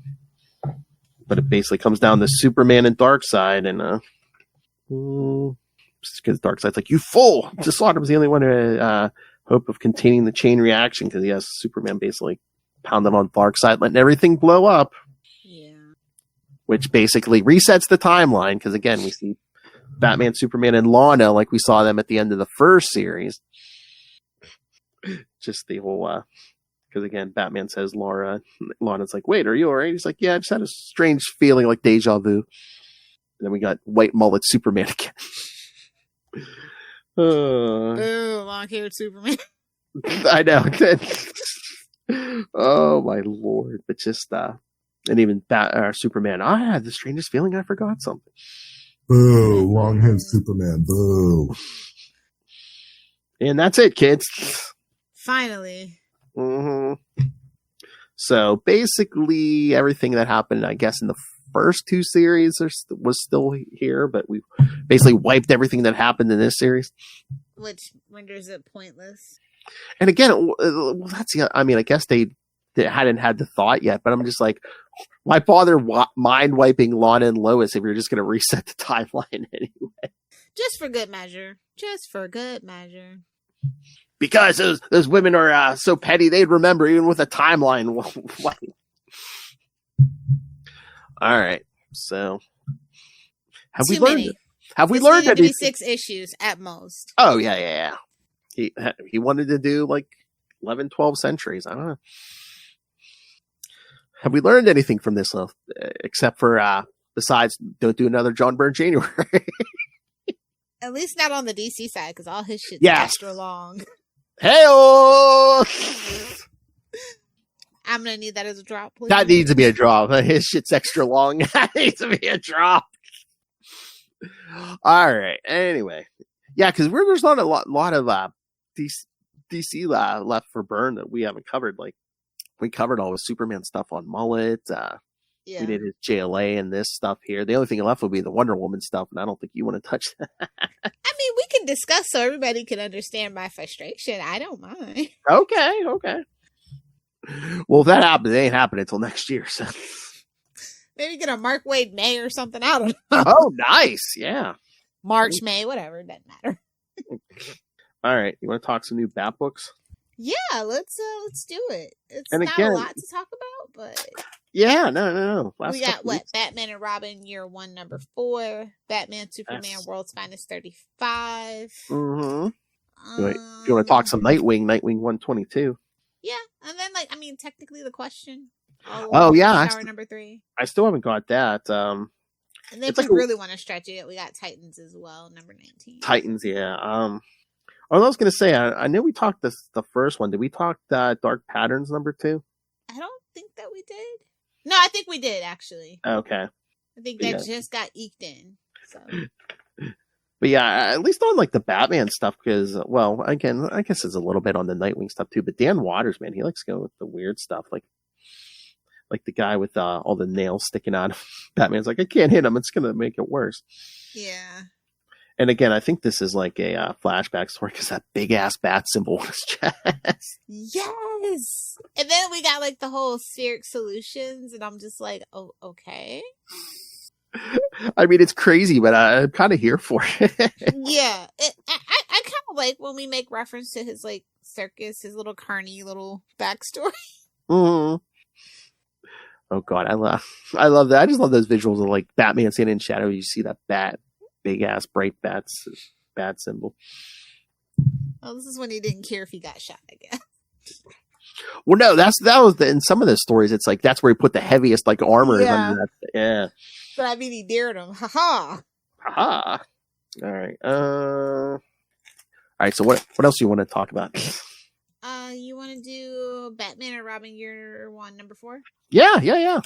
Speaker 1: But it basically comes down to Superman and Darkseid, and because Darkseid's like, "You fool!" Just thought it was the only one who hope of containing the chain reaction, because yes, Superman basically pounded on Darkseid, letting everything blow up.
Speaker 3: Yeah.
Speaker 1: Which basically resets the timeline, because again, we see Batman, Superman, and Lana like we saw them at the end of the first series. Just the whole, because again, Batman says Lana's like, "Wait, are you alright?" He's like, "Yeah, I just had a strange feeling like deja vu." And then we got white mullet Superman again.
Speaker 3: Ooh, long-haired Superman.
Speaker 1: I know. Oh my lord! But just and even Superman, I had the strangest feeling I forgot something.
Speaker 5: Boo! Long-haired Superman. Boo!
Speaker 1: And that's it, kids.
Speaker 3: Finally.
Speaker 1: So basically, everything that happened, I guess, in the first two series was still here, but we basically wiped everything that happened in this series,
Speaker 3: Which renders it pointless.
Speaker 1: and again, that's I mean, I guess they hadn't had the thought yet, but I'm just like, why bother mind wiping Lana and Lois if you're just going to reset the timeline anyway?
Speaker 3: Just for good measure.
Speaker 1: Because those women are so petty, they'd remember even with a timeline. All right, so have we learned that
Speaker 3: 6 issues at most?
Speaker 1: Oh yeah. He wanted to do like 11, 12 centuries. I don't know. Have we learned anything from this, except for besides don't do another Byrne January?
Speaker 3: At least not on the DC side, because all his shit's
Speaker 1: Yes.
Speaker 3: extra long.
Speaker 1: Hey-oh!
Speaker 3: I'm gonna need that as a drop, please.
Speaker 1: That needs to be a drop. His shit's extra long. That needs to be a drop. All right. Anyway, yeah, because there's not a lot of DC left for Byrne that we haven't covered. Like we covered all the Superman stuff on Mullet.
Speaker 3: Yeah.
Speaker 1: We did his JLA and this stuff here. The only thing left would be the Wonder Woman stuff, and I don't think you want to touch that.
Speaker 3: I mean, we can discuss so everybody can understand my frustration. I don't mind.
Speaker 1: Okay. Well, if that happens, it ain't happening until next year. So.
Speaker 3: Maybe get a Mark Wade May or something. I don't know.
Speaker 1: Oh, nice. Yeah.
Speaker 3: March, May, whatever. It doesn't matter.
Speaker 1: All right. You want to talk some new Bat books?
Speaker 3: Yeah, let's do it. It's
Speaker 1: And
Speaker 3: not
Speaker 1: again-
Speaker 3: a lot to talk about, but
Speaker 1: Yeah, no.
Speaker 3: we got what? Batman and Robin Year 1, number 4. Batman, Superman,
Speaker 1: Yes.
Speaker 3: World's Finest 35.
Speaker 1: Mm-hmm. You want to talk some Nightwing 122?
Speaker 3: Yeah, and then technically the question.
Speaker 1: Oh, yeah,
Speaker 3: Power number 3.
Speaker 1: I still haven't got that.
Speaker 3: And then
Speaker 1: It's
Speaker 3: if
Speaker 1: like
Speaker 3: we
Speaker 1: a-
Speaker 3: really want to stretch it, we got Titans as well, number 19.
Speaker 1: Titans, yeah. I was going to say, I knew we talked the first one. Did we talk Dark Patterns number 2?
Speaker 3: I don't think that we did. No, I think we did actually.
Speaker 1: Okay.
Speaker 3: I think
Speaker 1: Yeah.
Speaker 3: that just got eked in. So
Speaker 1: But yeah, at least on like the Batman stuff, because, well, again, I guess it's a little bit on the Nightwing stuff too, but Dan Waters, man, he likes to go with the weird stuff. Like the guy with all the nails sticking out. Batman's like, I can't hit him. It's going to make it worse.
Speaker 3: yeah.
Speaker 1: And again, I think this is like a flashback story because that big ass bat symbol on his chest.
Speaker 3: Yes. And then we got like the whole spheric solutions, and I'm just like, oh, okay.
Speaker 1: I mean, it's crazy, but I'm kind of here for it.
Speaker 3: Yeah. I kind of like when we make reference to his like circus, his little carny little backstory.
Speaker 1: Mm. Oh God, I love that. I just love those visuals of like Batman standing in shadow. You see that big ass bright bat symbol.
Speaker 3: Oh, this is when he didn't care if he got shot, I guess.
Speaker 1: Well, no, that was in some of the stories. It's like that's where he put the heaviest like armor.
Speaker 3: Yeah.
Speaker 1: Yeah.
Speaker 3: But I mean, he dared him. Ha.
Speaker 1: Haha. All right. All right. So what else do you want to talk about?
Speaker 3: You want to do Batman and Robin Year 1, number 4?
Speaker 1: Yeah.
Speaker 3: Wade's having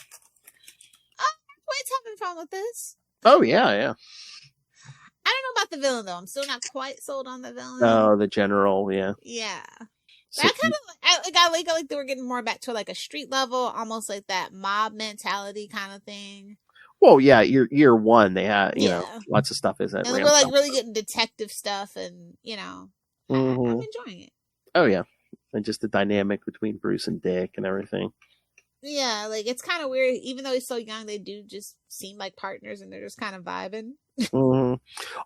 Speaker 3: fun with this.
Speaker 1: Oh yeah.
Speaker 3: I don't know about the villain though. I'm still not quite sold on the villain.
Speaker 1: Oh, the general. Yeah.
Speaker 3: Yeah.
Speaker 1: So-
Speaker 3: I kind of like they were getting more back to like a street level, almost like that mob mentality kind of thing.
Speaker 1: Well, yeah, year one, they had, you know,
Speaker 3: Yeah.
Speaker 1: lots of stuff is that.
Speaker 3: And we're like really getting detective stuff, and you know, I'm enjoying it.
Speaker 1: Oh yeah, and just the dynamic between Bruce and Dick and everything.
Speaker 3: Yeah, like it's kind of weird. Even though he's so young, they do just seem like partners, and they're just kind of vibing.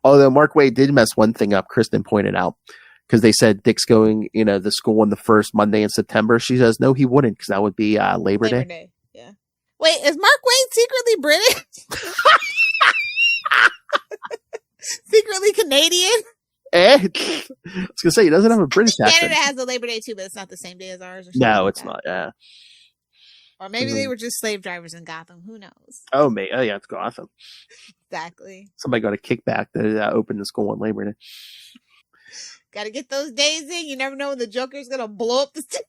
Speaker 1: Although Mark Waid did mess one thing up, Kristen pointed out, because they said Dick's going, you know, to school on the first Monday in September. She says no, he wouldn't, because that would be Labor Day.
Speaker 3: Yeah. Wait, is Mark Waid secretly British? Secretly Canadian?
Speaker 1: I was gonna say he doesn't have a British accent.
Speaker 3: Canada has a Labor Day too, but it's not the same day as ours. Or
Speaker 1: No, it's not. Yeah.
Speaker 3: Or maybe they were just slave drivers in Gotham. Who knows?
Speaker 1: Oh, yeah, it's Gotham.
Speaker 3: Exactly.
Speaker 1: Somebody got a kickback to open the school on Labor Day.
Speaker 3: Got to get those days in. You never know when the Joker's gonna blow up the city.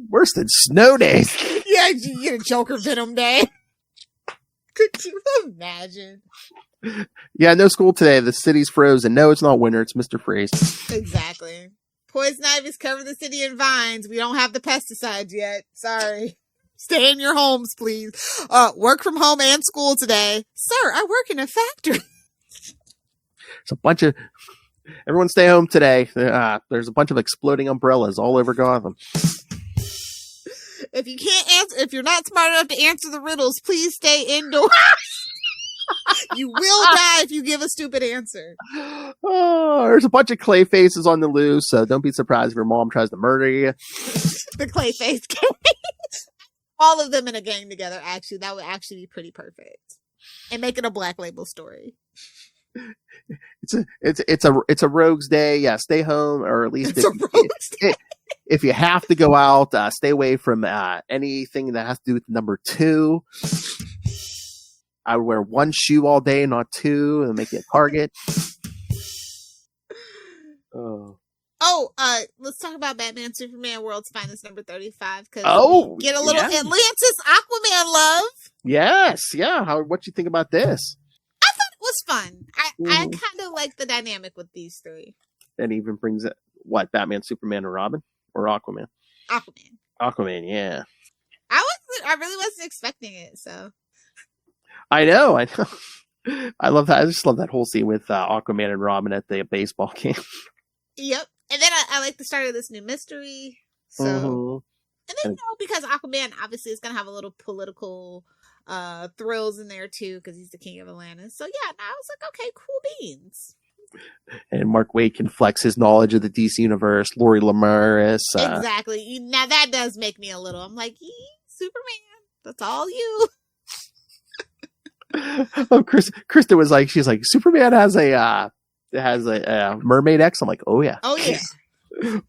Speaker 1: Worse than snow days.
Speaker 3: Yeah, you get a Joker Venom Day. Could you imagine?
Speaker 1: Yeah, no school today. The city's frozen. No, it's not winter. It's Mr. Freeze.
Speaker 3: Exactly. Poison ivy's covered the city in vines. We don't have the pesticides yet. Sorry. Stay in your homes, please. Work from home and school today. Sir, I work in a factory.
Speaker 1: It's a bunch of... Everyone stay home today. There's a bunch of exploding umbrellas all over Gotham.
Speaker 3: If you can't answer, if you're not smart enough to answer the riddles, please stay indoors. You will die if you give a stupid answer.
Speaker 1: Oh, there's a bunch of clay faces on the loose, so don't be surprised if your mom tries to murder you.
Speaker 3: The Clayface gang. All of them in a gang together, actually. That would actually be pretty perfect. And make it a Black Label story.
Speaker 1: It's a rogues day. Yeah, stay home, or at least if you have to go out, stay away from anything that has to do with number 2. I would wear one shoe all day, not 2, and make it a target.
Speaker 3: Let's talk about Batman Superman World's Finest number 35, because get a little Atlantis Aquaman love.
Speaker 1: Yes, yeah. What you think about this?
Speaker 3: I thought it was fun. I kind of like the dynamic with these three.
Speaker 1: And even brings it Batman, Superman, and Robin, or Aquaman? Aquaman, yeah.
Speaker 3: I really wasn't expecting it, so.
Speaker 1: I know. I love that. I just love that whole scene with Aquaman and Robin at the baseball game.
Speaker 3: Yep. And then I like the start of this new mystery. So, and then, because Aquaman obviously is going to have a little political thrills in there too, because he's the king of Atlantis. So yeah, I was like, okay, cool beans.
Speaker 1: And Mark Waid can flex his knowledge of the DC universe. Lori Lemaris.
Speaker 3: Exactly. Now that does make me a little. I'm like, Superman. That's all you.
Speaker 1: Oh, Krista was like, she's like, Superman has a mermaid X. I'm like, oh yeah.
Speaker 3: Oh yeah.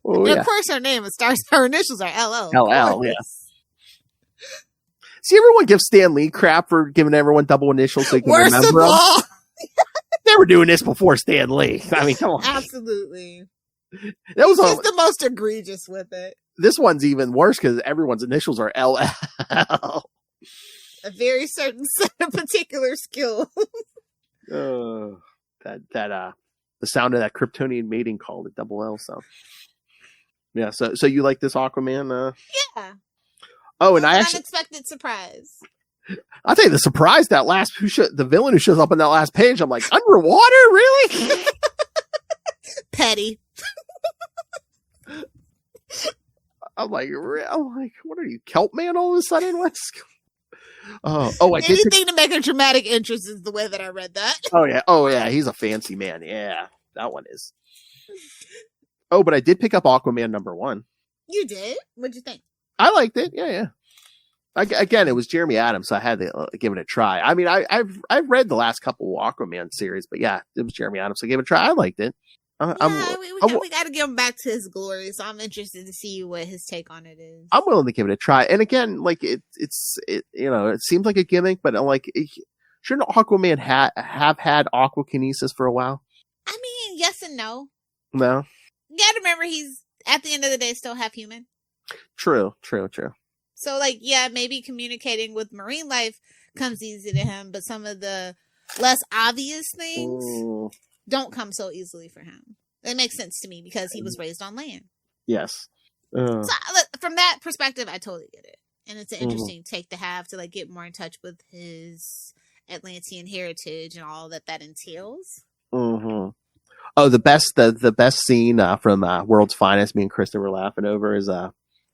Speaker 1: Oh,
Speaker 3: and of course her name her initials are LL.
Speaker 1: LL, yeah. See, everyone gives Stan Lee crap for giving everyone double initials so they can
Speaker 3: Worst
Speaker 1: remember
Speaker 3: of all.
Speaker 1: them. They were doing this before Stan Lee. I mean, come on.
Speaker 3: Absolutely.
Speaker 1: That was
Speaker 3: just the most egregious with it.
Speaker 1: This one's even worse because everyone's initials are LL.
Speaker 3: A very certain set of particular skills.
Speaker 1: The sound of that Kryptonian mating call, the double L sound. Yeah, so you like this Aquaman?
Speaker 3: Yeah.
Speaker 1: Oh, and I actually
Speaker 3: unexpected surprise.
Speaker 1: I'll tell you the surprise that the villain who shows up on that last page. I'm like, underwater, really?
Speaker 3: Petty.
Speaker 1: I'm like, what are you, Kelp Man? All of a sudden, what's? I did
Speaker 3: anything to make a dramatic interest is the way that I read that.
Speaker 1: Oh yeah, he's a fancy man. Yeah, that one is. Oh, but I did pick up Aquaman number 1.
Speaker 3: You did? What'd you think?
Speaker 1: I liked it. Yeah. Again, it was Jeremy Adams, so I had to give it a try. I mean, I've read the last couple Aquaman series, but yeah, it was Jeremy Adams, so I gave it a try. I liked it.
Speaker 3: We got to give him back to his glory, so I'm interested to see what his take on it is.
Speaker 1: I'm willing to give it a try. And again, like it seems like a gimmick, but I'm like, shouldn't Aquaman have had aquakinesis for a while?
Speaker 3: I mean, yes and no.
Speaker 1: No.
Speaker 3: You got to remember, he's at the end of the day still half human.
Speaker 1: True.
Speaker 3: So, like, yeah, maybe communicating with marine life comes easy to him, but some of the less obvious things don't come so easily for him. That makes sense to me because he was raised on land.
Speaker 1: Yes.
Speaker 3: So, from that perspective, I totally get it. And it's an interesting take to have to like get more in touch with his Atlantean heritage and all that entails.
Speaker 1: Mm-hmm. Oh, the best scene from World's Finest, me and Kristen were laughing over, is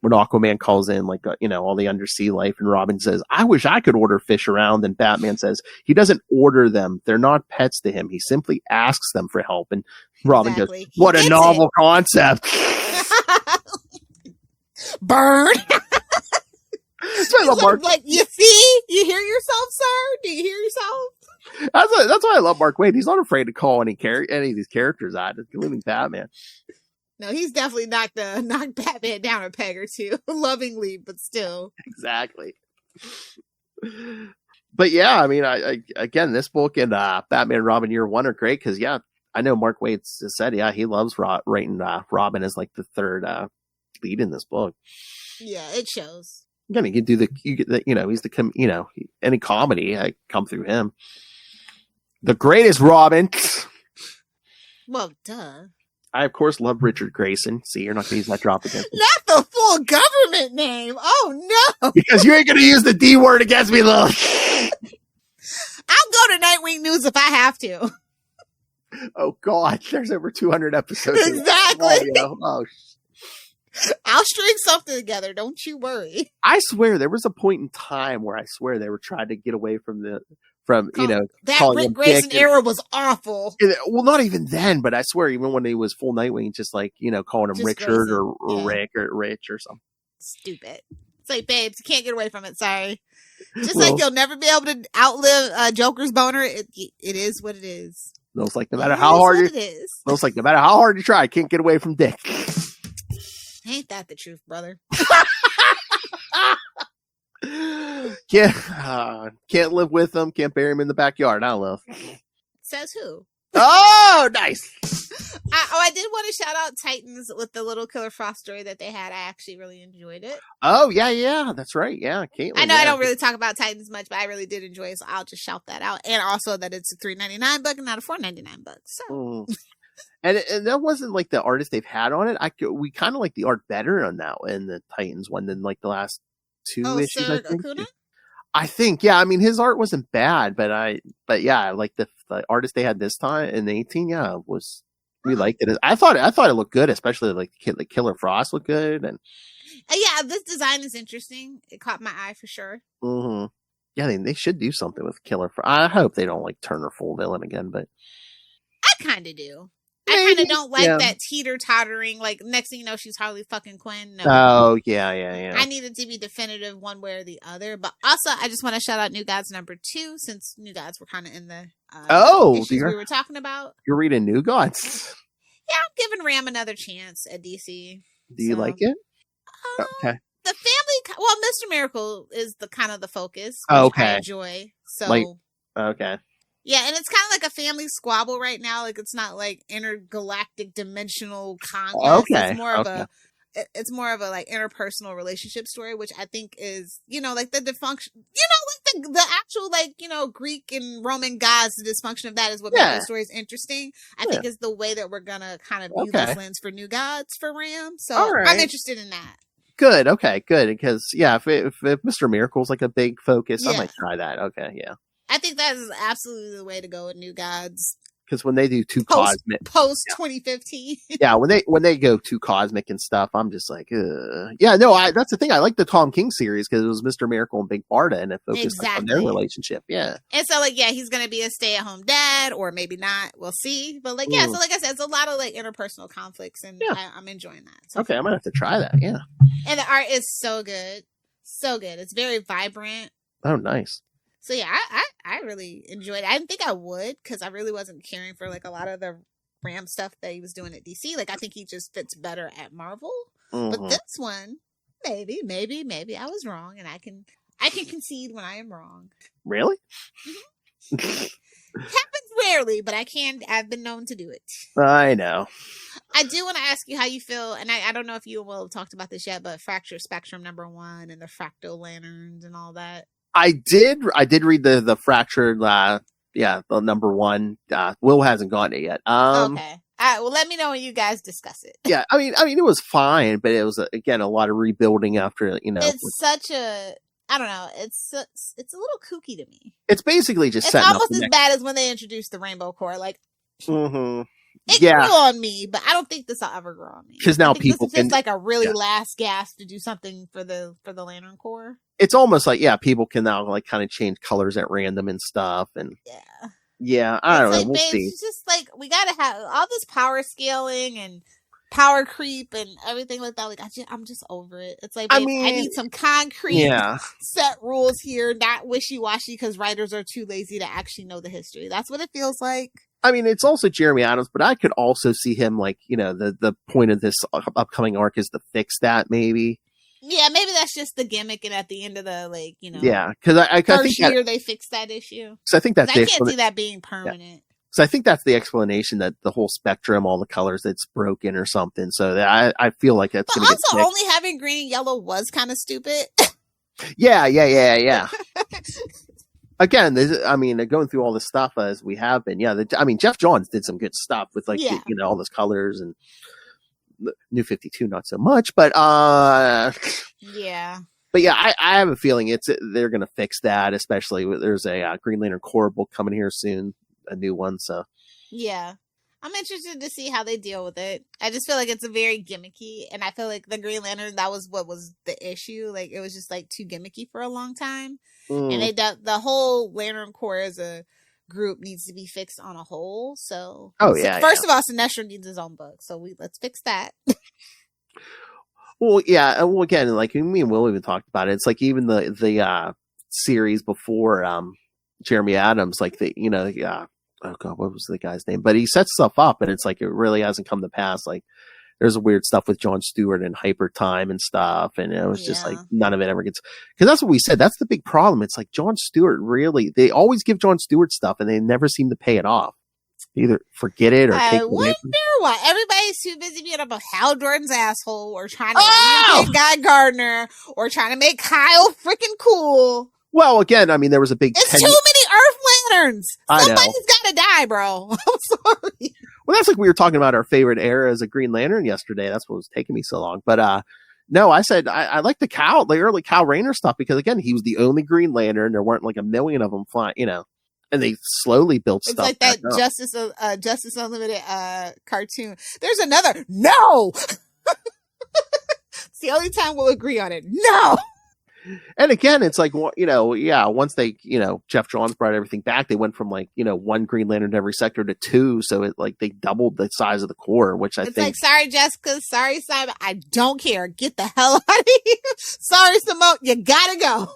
Speaker 1: when Aquaman calls in, like, all the undersea life, and Robin says, I wish I could order fish around. And Batman says, he doesn't order them. They're not pets to him. He simply asks them for help. And Robin goes, what a novel concept.
Speaker 3: Burn.
Speaker 1: Like,
Speaker 3: you see? You hear yourself, sir? Do you hear yourself?
Speaker 1: That's why I love Mark Waid. He's not afraid to call any of these characters out, including Batman.
Speaker 3: No, he's definitely knocked Batman down a peg or two, lovingly, but still.
Speaker 1: Exactly. But yeah, I mean, I again, this book and Batman and Robin Year One are great because I know Mark Waid said he loves writing Robin as like the third lead in this book.
Speaker 3: Yeah, it shows.
Speaker 1: Again, you can do he's any comedy I come through him. The greatest Robin.
Speaker 3: Well, duh.
Speaker 1: I, of course, love Richard Grayson. See, you're not going to use that drop again.
Speaker 3: Not the full government name. Oh, no.
Speaker 1: Because you ain't going to use the D word against me, Lil.
Speaker 3: I'll go to Nightwing News if I have to.
Speaker 1: Oh, God. There's over 200 episodes.
Speaker 3: Exactly.
Speaker 1: Oh,
Speaker 3: I'll string something together. Don't you worry.
Speaker 1: I swear there was a point in time where I swear they were trying to get away from that
Speaker 3: Rick Grayson era was awful.
Speaker 1: Well, not even then, but I swear, even when he was full Nightwing, just like, calling him just Richard or Rick or Rich or something.
Speaker 3: Stupid. It's like, babes, you can't get away from it. Sorry. Just like you'll never be able to outlive Joker's boner. It is what it is.
Speaker 1: Looks like no matter how hard you try, I can't get away from Dick.
Speaker 3: Ain't that the truth, brother?
Speaker 1: Can't live with them. Can't bury him in the backyard. I love.
Speaker 3: Says who?
Speaker 1: Oh, nice.
Speaker 3: I did want to shout out Titans with the little Killer Frost story that they had. I actually really enjoyed it.
Speaker 1: Oh, yeah, that's right. Yeah, Caitlin.
Speaker 3: I know I don't really talk about Titans much, but I really did enjoy it, so I'll just shout that out. And also that it's a $3.99 book and not a $4.99 book. So.
Speaker 1: And that wasn't like the artist they've had on it. We kind of like the art better on that in the Titans one than like the last two issues.
Speaker 3: Sir
Speaker 1: I think.
Speaker 3: Acuna?
Speaker 1: I think, yeah. I mean, his art wasn't bad, but yeah, like the artist they had this time in the 18, we liked it. I thought it looked good, especially like the Killer Frost looked good, and
Speaker 3: yeah, this design is interesting. It caught my eye for sure.
Speaker 1: Mm-hmm. Yeah, they should do something with Killer Frost. I hope they don't like turn her full villain again, but
Speaker 3: I kind of do. I kind of don't like that teeter-tottering, like, next thing you know, she's Harley fucking Quinn. No.
Speaker 1: Oh, yeah.
Speaker 3: I need it to be definitive one way or the other. But also, I just want to shout out New Gods #2, since New Gods were kind of in the issues we were talking about.
Speaker 1: You're reading New Gods?
Speaker 3: Yeah, I'm giving Ram another chance at DC.
Speaker 1: Do you like it? Okay.
Speaker 3: The family, Mr. Miracle is the kind of the focus, which I enjoy. So,
Speaker 1: okay.
Speaker 3: Yeah, and it's kind of like a family squabble right now. Like, it's not like intergalactic dimensional conquest.
Speaker 1: Okay.
Speaker 3: It's more of a like interpersonal relationship story, which I think is, like the dysfunction, like the actual, like, Greek and Roman gods, the dysfunction of that is what makes the stories interesting. I think is the way that we're going to kind of view this lens for New Gods for Ram. So I'm interested in that.
Speaker 1: Good. Okay, good. Because, if Mr. Miracle's like a big focus, I might try that. Okay, yeah.
Speaker 3: I think that is absolutely the way to go with New Gods.
Speaker 1: Because when they do too cosmic,
Speaker 3: post 2015,
Speaker 1: when they go too cosmic and stuff, I'm just like, that's the thing. I like the Tom King series because it was Mr. Miracle and Big Barda, and it focused on their relationship. Yeah,
Speaker 3: and so he's gonna be a stay-at-home dad, or maybe not. We'll see. But so like I said, it's a lot of like interpersonal conflicts, and I'm enjoying that. So
Speaker 1: okay, I'm gonna have to try that. Yeah,
Speaker 3: and the art is so good, so good. It's very vibrant.
Speaker 1: Oh, nice.
Speaker 3: So yeah, I really enjoyed it. I didn't think I would because I really wasn't caring for like a lot of the Ram stuff that he was doing at DC. Like I think he just fits better at Marvel. Mm-hmm. But this one, maybe I was wrong, and I can concede when I am wrong.
Speaker 1: Really?
Speaker 3: Happens rarely, but I've been known to do it.
Speaker 1: I know.
Speaker 3: I do want to ask you how you feel, and I don't know if you will have talked about this yet, but Fracture Spectrum #1 and the Fractal Lanterns and all that.
Speaker 1: I did read the Fractured, the #1. Will hasn't gotten it yet.
Speaker 3: Okay. Well, let me know when you guys discuss it.
Speaker 1: Yeah, I mean, it was fine, but it was again a lot of rebuilding after
Speaker 3: It's such a. I don't know. It's a little kooky to me.
Speaker 1: It's basically just
Speaker 3: it's
Speaker 1: setting
Speaker 3: almost
Speaker 1: up
Speaker 3: as bad as when they introduced the Rainbow Core. Like,
Speaker 1: mm-hmm.
Speaker 3: it grew on me, but I don't think this will ever grow on me.
Speaker 1: Because now people
Speaker 3: this is just like a really last gasp to do something for the Lantern Corps.
Speaker 1: It's almost like people can now like kind of change colors at random and stuff, and I don't know. We'll see.
Speaker 3: It's just like we gotta have all this power scaling and power creep and everything like that. Like I'm just over it. It's like, babe, I need some concrete set rules here, not wishy-washy because writers are too lazy to actually know the history. That's what it feels like.
Speaker 1: I mean, it's also Jeremy Adams, but I could also see him like, the point of this upcoming arc is to fix that maybe.
Speaker 3: Yeah, maybe that's just the gimmick, and at the end of the
Speaker 1: yeah, because I think
Speaker 3: year they fixed that issue.
Speaker 1: So I think that's
Speaker 3: I can't see that being permanent. Yeah.
Speaker 1: So I think that's the explanation, that the whole spectrum, all the colors, it's broken or something. So that I feel like that's going to get
Speaker 3: also only having green and yellow was kind of stupid.
Speaker 1: Yeah. Again, going through all this stuff as we have been. Yeah, Jeff Johns did some good stuff with all those colors, and New 52 not so much, but
Speaker 3: yeah.
Speaker 1: But yeah, I have a feeling they're going to fix that, especially there's a Green Lantern Corps book coming here soon, a new one. So
Speaker 3: yeah, I'm interested to see how they deal with it. I just feel like it's a very gimmicky, and I feel like the Green Lantern, that was what was the issue. Like it was just like too gimmicky for a long time, and the whole Lantern Corps as a group needs to be fixed on a whole. So first of all, Sinestro needs his own book, so let's fix that.
Speaker 1: Well, yeah. Well, again, like me and Will even talked about it. It's like even the series before Jeremy Adams, like oh god, what was the guy's name? But he sets stuff up, and it's like it really hasn't come to pass. Like there's weird stuff with John Stewart and Hyper Time and stuff, and it was just like none of it ever gets. Because that's what we said. That's the big problem. It's like John Stewart they always give John Stewart stuff, and they never seem to pay it off. Either forget it or take it away.
Speaker 3: I wonder why everybody's too busy being about Hal Jordan's asshole, or trying to make Guy Gardner, or trying to make Kyle freaking cool.
Speaker 1: Well, again, there was a big.
Speaker 3: It's too many Earth Lanterns. Somebody's got to die, bro. I'm sorry.
Speaker 1: Well, that's like we were talking about our favorite era as a Green Lantern yesterday. That's what was taking me so long. But no, I said I like the early Kyle Rayner stuff, because again, he was the only Green Lantern. There weren't like a million of them flying, and they slowly built stuff.
Speaker 3: It's like that Justice Unlimited cartoon. There's another. No. It's the only time we'll agree on it. No.
Speaker 1: And again, it's like, once they, Jeff Johns brought everything back, they went from like, one Green Lantern to every sector to two. So it like they doubled the size of the Corps, which I think.
Speaker 3: It's like, sorry, Jessica. Sorry, Simon. I don't care. Get the hell out of here. Sorry, Simone. You gotta go.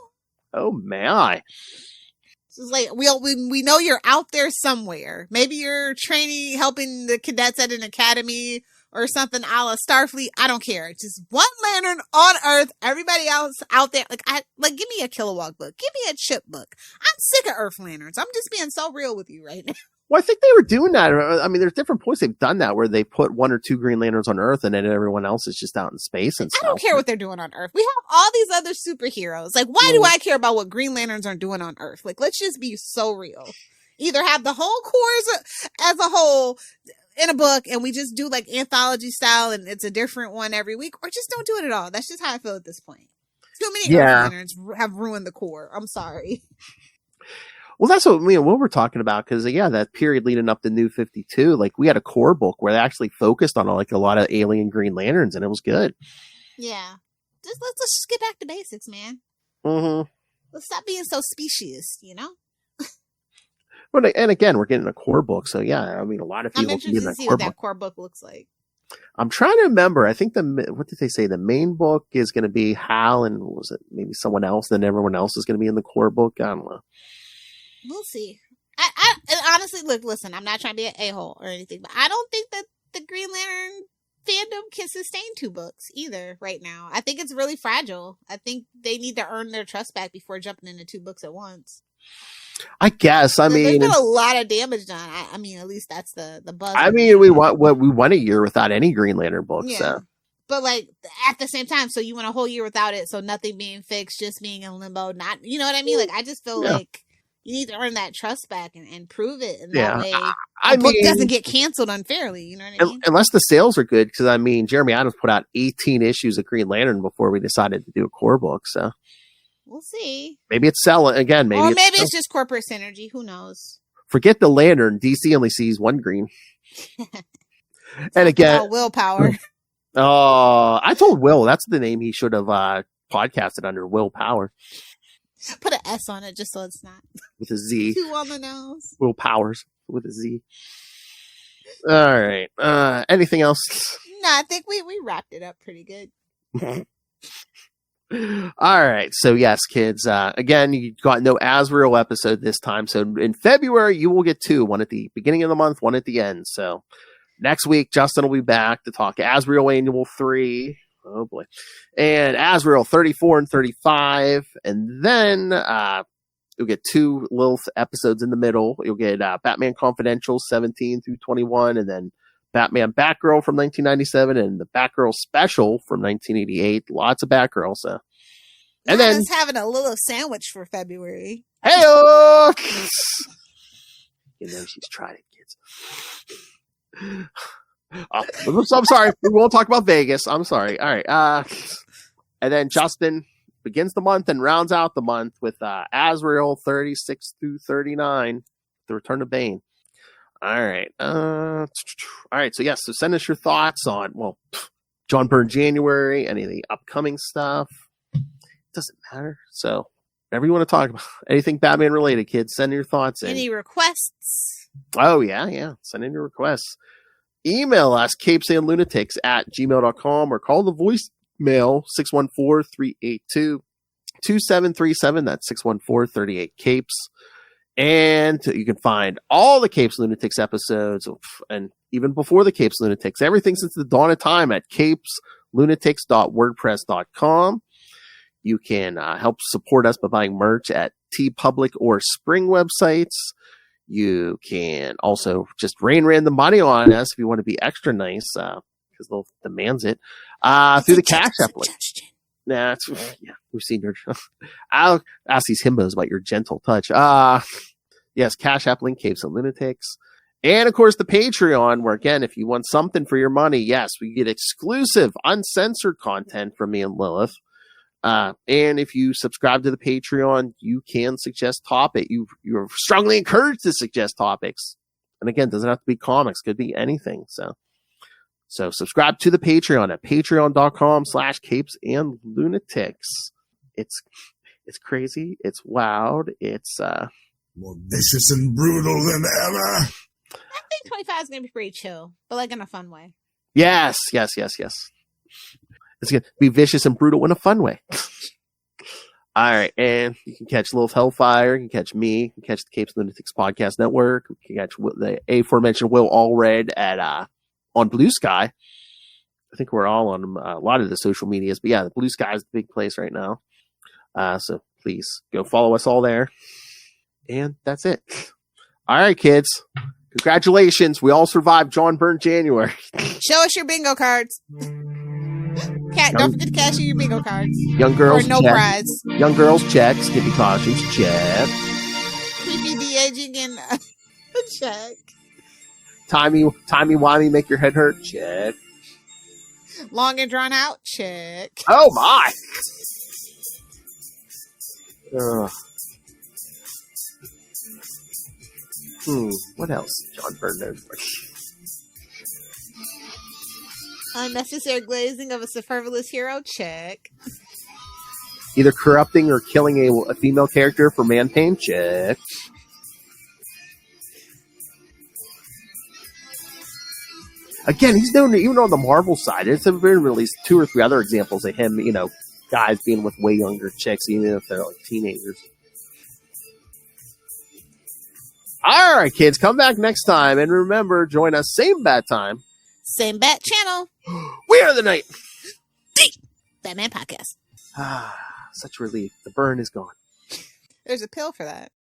Speaker 1: Oh, my.
Speaker 3: It's like, we know you're out there somewhere. Maybe you're training, helping the cadets at an academy or something a la Starfleet. I don't care. Just one lantern on Earth. Everybody else out there. Give me a Kilowog book. Give me a Chip book. I'm sick of Earth Lanterns. I'm just being so real with you right now.
Speaker 1: Well, I think they were doing that. There's different points they've done that where they put one or two Green Lanterns on Earth and then everyone else is just out in space and stuff.
Speaker 3: I don't care what they're doing on Earth. We have all these other superheroes. Like, why do I care about what Green Lanterns are doing on Earth? Like, let's just be so real. Either have the whole Corps as a whole in a book, and we just do like anthology style, and it's a different one every week, or just don't do it at all. That's just how I feel at this point. Too many Earth Lanterns have ruined the Corps. I'm sorry.
Speaker 1: Well, that's what we're talking about, because that period leading up to New 52, like we had a Corps book where they actually focused on like a lot of alien Green Lanterns, and it was good.
Speaker 3: Yeah, let's just get back to basics, man.
Speaker 1: Mm-hmm.
Speaker 3: Let's stop being so specious,
Speaker 1: But and again, we're getting a Corps book, so a lot of people.
Speaker 3: I'm interested to see what that Corps book looks like.
Speaker 1: I'm trying to remember. I think what did they say? The main book is going to be Hal, and what was it? Maybe someone else. Then everyone else is going to be in the Corps book. I don't know.
Speaker 3: We'll see. I honestly, listen, I'm not trying to be an a-hole or anything, but I don't think that the Green Lantern fandom can sustain 2 books either right now. I think it's really fragile. I think they need to earn their trust back before jumping into 2 books at once.
Speaker 1: I guess.
Speaker 3: There's been a lot of damage done. At least that's the buzz.
Speaker 1: We went a year without any Green Lantern books.
Speaker 3: Yeah.
Speaker 1: So.
Speaker 3: But like at the same time, so you went a whole year without it, so nothing being fixed, just being in limbo. Not, you know what I mean? Like I just feel like You need to earn that trust back and prove it, and
Speaker 1: Yeah,
Speaker 3: that way
Speaker 1: I
Speaker 3: the book
Speaker 1: mean,
Speaker 3: doesn't get canceled unfairly. You know what I mean?
Speaker 1: unless the sales are good, because I mean, Jeremy Adams put out 18 issues of Green Lantern before we decided to do a core book. So
Speaker 3: We'll see.
Speaker 1: maybe it's selling again. Maybe
Speaker 3: Or
Speaker 1: it's
Speaker 3: maybe
Speaker 1: selling.
Speaker 3: it's just corporate synergy. Who knows?
Speaker 1: Forget the Lantern. DC only sees one green. And again,
Speaker 3: All willpower.
Speaker 1: I told Will that's the name he should have podcasted under, Will Power,
Speaker 3: Put an S on it just so it's not
Speaker 1: with a Z.
Speaker 3: too on the nose.
Speaker 1: Will Powers with a Z. All right. Anything else?
Speaker 3: No, I think we wrapped it up pretty good.
Speaker 1: All right. So yes, kids. Again, you got no Azrael episode this time. So in February, you will get 2. One at the beginning of the month, one at the end. So next week, Justin will be back to talk Azrael Annual 3. Oh boy. And Azrael 34 and 35. And then you'll get 2 Lilith episodes in the middle. You'll get Batman Confidential 17 through 21, and then Batman Batgirl from 1997, and the Batgirl Special from 1988. Lots of Batgirl. So, and then
Speaker 3: Nana's having a little sandwich for February.
Speaker 1: hey, you know she's tried it, kids. I'm sorry. We won't talk about Vegas. I'm sorry. All right. And then Justin begins the month and rounds out the month with Azrael 36 through 39, The Return of Bane. All right. All right. So, yes. So send us your thoughts on, John Byrne January, any of the upcoming stuff. It doesn't matter. So, whatever you want to talk about, anything Batman related, kids, send your thoughts in.
Speaker 3: Any requests?
Speaker 1: Oh, yeah. Send in your requests. Email us, CapesandLunatics@gmail.com, or call the voicemail 614-382-2737. That's 614-38-CAPES. And you can find all the Capes Lunatics episodes, and even before the Capes Lunatics, everything since the dawn of time at CapesLunatics.wordpress.com. You can help support us by buying merch at TeePublic or Spring websites. You can also just rain random money on us if you want to be extra nice, because they'll demands it, through the Cash App link. Nah, we've seen your. I'll ask these himbos about your gentle touch. Yes, Cash App link, Capes and Lunatics. And of course, the Patreon, where again, if you want something for your money, yes, we get exclusive, uncensored content from me and Lilith. And if you subscribe to the Patreon, you can suggest topic. You're strongly encouraged to suggest topics. And again, doesn't have to be comics, could be anything. So subscribe to the Patreon at patreon.com/CapesandLunatics. It's crazy. It's wild. It's
Speaker 5: more vicious and brutal than ever.
Speaker 3: I think 25 is going to be pretty chill, but like in a fun way.
Speaker 1: yes. It's going to be vicious and brutal in a fun way. All right. And you can catch Lilith Hellfire. You can catch me. You can catch the Capes Lunatics Podcast Network. You can catch the aforementioned Will Allred at on Blue Sky. I think we're all on a lot of the social medias. But yeah, the Blue Sky is the big place right now. So please go follow us all there. And that's it. All right, kids. Congratulations. We all survived John Byrne January.
Speaker 3: Show us your bingo cards. Don't forget to cash in your bingo cards.
Speaker 1: Young girls,
Speaker 3: or no
Speaker 1: check.
Speaker 3: prize.
Speaker 1: Young girls, check. Skippy costumes, check.
Speaker 3: Creepy de-aging and check.
Speaker 1: Timey-wimey, make your head hurt, check.
Speaker 3: Long and drawn out, check.
Speaker 1: Oh, my. Ugh. What else? John Byrne knows.
Speaker 3: Unnecessary glazing of a superfluous hero, check.
Speaker 1: Either corrupting or killing a female character for man pain, check. Again, he's known, even on the Marvel side, it's been released 2 or 3 other examples of him, guys being with way younger chicks, even if they're like teenagers. All right, kids, come back next time. And remember, join us same bat time.
Speaker 3: Same bat channel.
Speaker 1: We are the night.
Speaker 3: Batman Podcast.
Speaker 1: Such relief. The burn is gone.
Speaker 3: There's a pill for that.